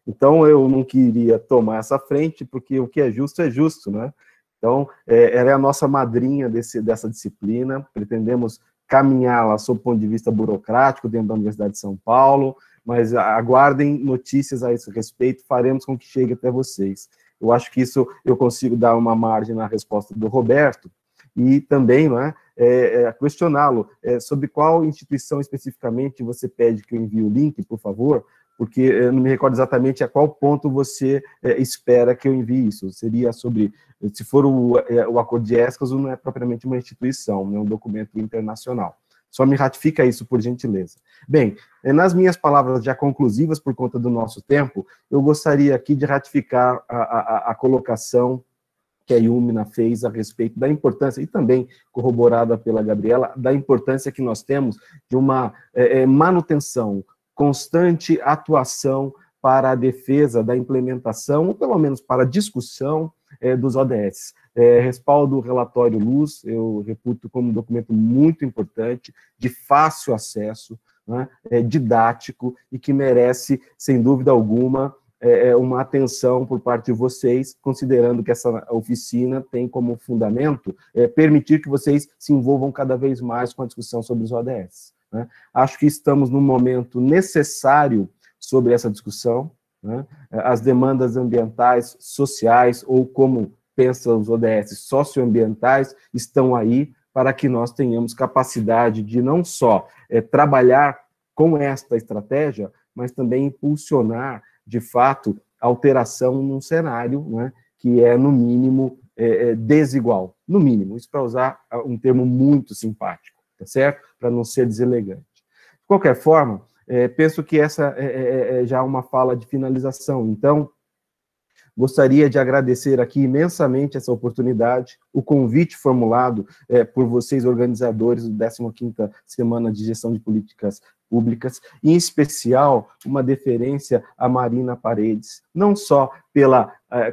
Então, eu não queria tomar essa frente, porque o que é justo, né? Então, ela é a nossa madrinha dessa disciplina, pretendemos caminhá-la sob o ponto de vista burocrático dentro da Universidade de São Paulo, mas aguardem notícias a esse respeito, faremos com que chegue até vocês. Eu acho que isso eu consigo dar uma margem na resposta do Roberto, e também, né, questioná-lo sobre qual instituição especificamente você pede que eu envie o link, por favor, porque eu não me recordo exatamente a qual ponto você espera que eu envie isso. Seria sobre, se for o Acordo de Escazú, não é propriamente uma instituição, não é um documento internacional. Só me ratifica isso, por gentileza. Bem, nas minhas palavras já conclusivas, por conta do nosso tempo, eu gostaria aqui de ratificar a colocação que a Yumna fez a respeito da importância, e também corroborada pela Gabriela, da importância que nós temos de uma manutenção, constante atuação para a defesa da implementação, ou pelo menos para a discussão dos ODS. Respaldo o relatório Luz, eu reputo como um documento muito importante, de fácil acesso, né, didático, e que merece, sem dúvida alguma, uma atenção por parte de vocês, considerando que essa oficina tem como fundamento permitir que vocês se envolvam cada vez mais com a discussão sobre os ODS. Né? Acho que estamos num momento necessário sobre essa discussão, né? As demandas ambientais, sociais, ou como pensam os ODS, socioambientais, estão aí para que nós tenhamos capacidade de não só trabalhar com esta estratégia, mas também impulsionar, de fato, alteração num cenário, né, que é, no mínimo, desigual. No mínimo, isso para usar um termo muito simpático, tá certo? Para não ser deselegante. De qualquer forma, penso que essa é já uma fala de finalização. Então, gostaria de agradecer aqui imensamente essa oportunidade, o convite formulado por vocês, organizadores do 15ª Semana de Gestão de Políticas Públicas, em especial uma deferência a Marina Paredes, não só pela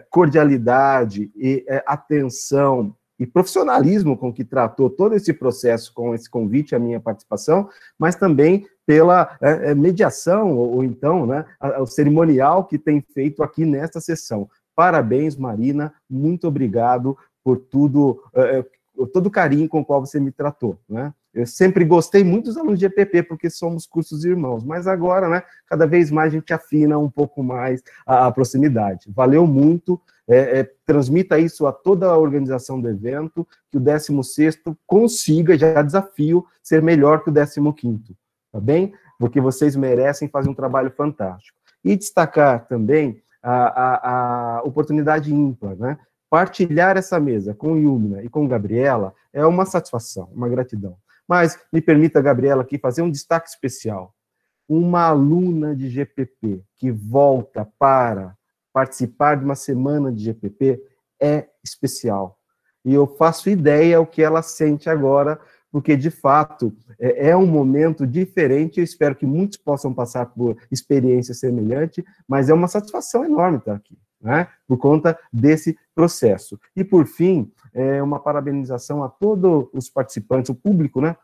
cordialidade e atenção e profissionalismo com que tratou todo esse processo, com esse convite à minha participação, mas também pela mediação, ou então, né, o cerimonial que tem feito aqui nesta sessão. Parabéns, Marina, muito obrigado por todo o carinho com o qual você me tratou, né? Eu sempre gostei muito dos alunos de EPP, porque somos cursos irmãos, mas agora, né, cada vez mais a gente afina um pouco mais a proximidade. Valeu muito, transmita isso a toda a organização do evento, que o 16º consiga, já desafio, ser melhor que o 15º, tá bem? Porque vocês merecem fazer um trabalho fantástico. E destacar também a oportunidade ímpar, né? Partilhar essa mesa com Yumna e com Gabriela é uma satisfação, uma gratidão. Mas me permita, Gabriela, aqui fazer um destaque especial. Uma aluna de GPP que volta para participar de uma semana de GPP é especial. E eu faço ideia o que ela sente agora, porque, de fato, é um momento diferente. Eu espero que muitos possam passar por experiência semelhante, mas é uma satisfação enorme estar aqui, né, por conta desse processo. E, por fim, uma parabenização a todos os participantes, o público, né,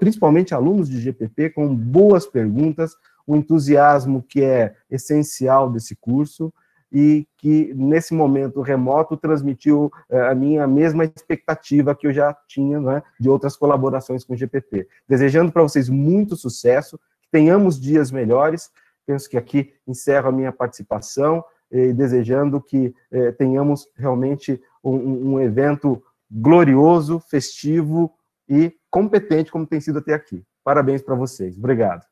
principalmente alunos de GPP, com boas perguntas, um entusiasmo que é essencial desse curso, e que, nesse momento remoto, transmitiu a minha mesma expectativa que eu já tinha, né, de outras colaborações com o GPP. Desejando para vocês muito sucesso, que tenhamos dias melhores. Penso que aqui encerro a minha participação, e desejando que tenhamos realmente um evento glorioso, festivo e competente, como tem sido até aqui. Parabéns para vocês. Obrigado.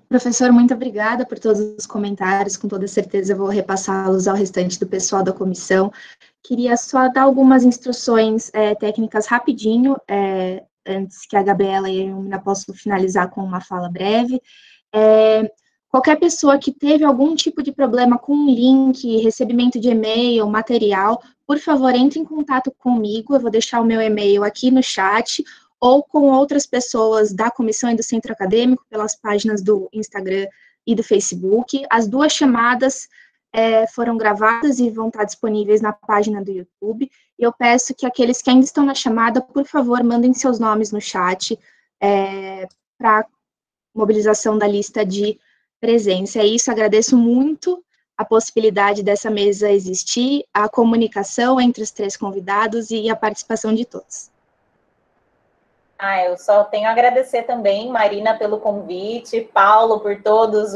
Professor, muito obrigada por todos os comentários, com toda certeza eu vou repassá-los ao restante do pessoal da comissão. Queria só dar algumas instruções técnicas rapidinho, antes que a Gabriela e a Ilmina possam finalizar com uma fala breve. Qualquer pessoa que teve algum tipo de problema com um link, recebimento de e-mail, material, por favor, entre em contato comigo, eu vou deixar o meu e-mail aqui no chat, ou com outras pessoas da comissão e do centro acadêmico, pelas páginas do Instagram e do Facebook. As duas chamadas foram gravadas e vão estar disponíveis na página do YouTube. E eu peço que aqueles que ainda estão na chamada, por favor, mandem seus nomes no chat para mobilização da lista de presença. É isso, agradeço muito a possibilidade dessa mesa existir, a comunicação entre os três convidados e a participação de todos. Eu só tenho a agradecer também, Marina, pelo convite, Paulo, por todos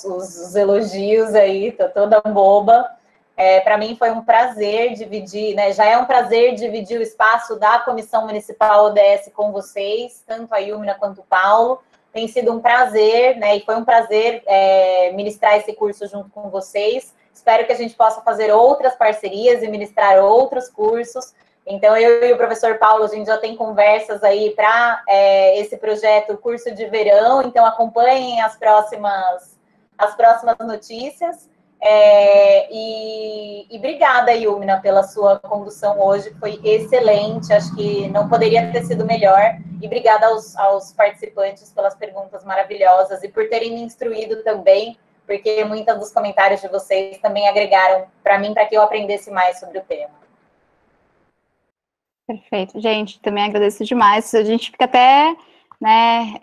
os elogios aí, tô toda boba. Para mim foi um prazer dividir, né? Já é um prazer dividir o espaço da Comissão Municipal ODS com vocês, tanto a Ilmina quanto o Paulo. Tem sido um prazer, né? E foi um prazer ministrar esse curso junto com vocês. Espero que a gente possa fazer outras parcerias e ministrar outros cursos. Então, eu e o professor Paulo, a gente já tem conversas aí para esse projeto Curso de Verão, então acompanhem as próximas notícias. E obrigada, Ilmina, pela sua condução hoje, foi excelente, acho que não poderia ter sido melhor. E obrigada aos participantes pelas perguntas maravilhosas e por terem me instruído também, porque muitos dos comentários de vocês também agregaram para mim, para que eu aprendesse mais sobre o tema. Perfeito, gente, também agradeço demais, a gente fica até, né,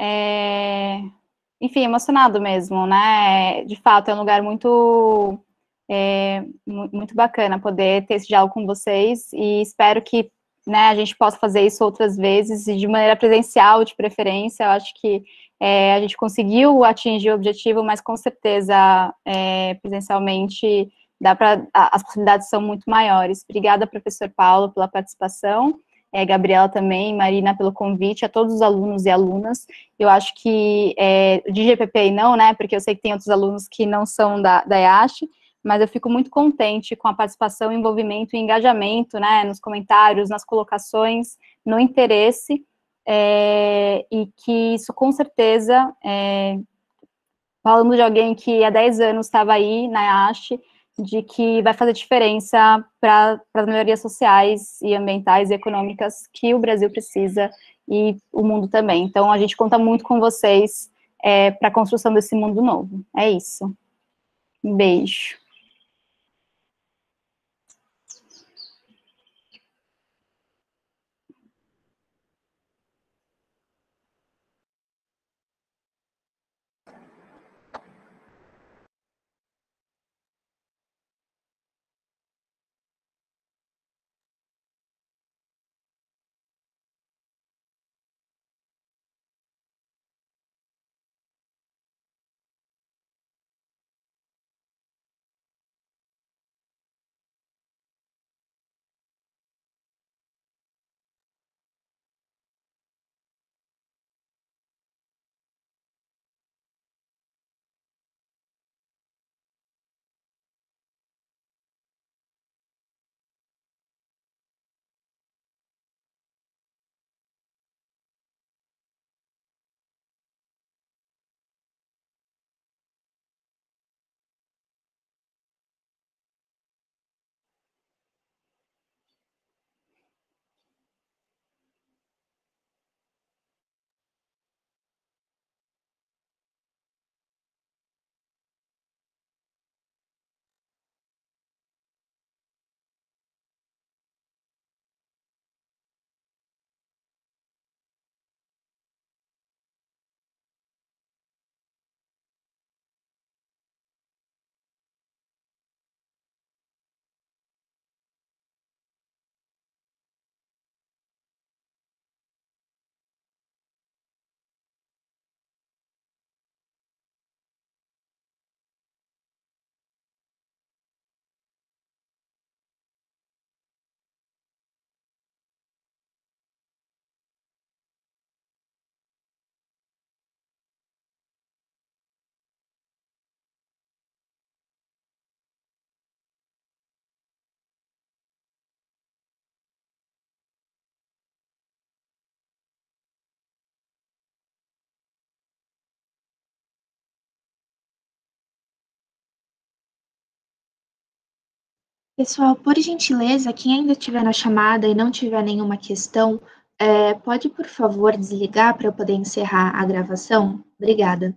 enfim, emocionado mesmo, né, de fato, é um lugar muito, muito bacana poder ter esse diálogo com vocês, e espero que, né, a gente possa fazer isso outras vezes, e de maneira presencial, de preferência. Eu acho que a gente conseguiu atingir o objetivo, mas com certeza, presencialmente, as possibilidades são muito maiores. Obrigada, professor Paulo, pela participação, Gabriela também, Marina pelo convite, a todos os alunos e alunas. Eu acho que de GPPI não, né, porque eu sei que tem outros alunos que não são da EASH, mas eu fico muito contente com a participação, envolvimento e engajamento, né, nos comentários, nas colocações, no interesse, e que isso com certeza, falando de alguém que há 10 anos estava aí na EASH, de que vai fazer diferença para as melhorias sociais e ambientais e econômicas que o Brasil precisa e o mundo também. Então, a gente conta muito com vocês para a construção desse mundo novo. É isso. Um beijo. Pessoal, por gentileza, quem ainda estiver na chamada e não tiver nenhuma questão, pode, por favor, desligar para eu poder encerrar a gravação? Obrigada.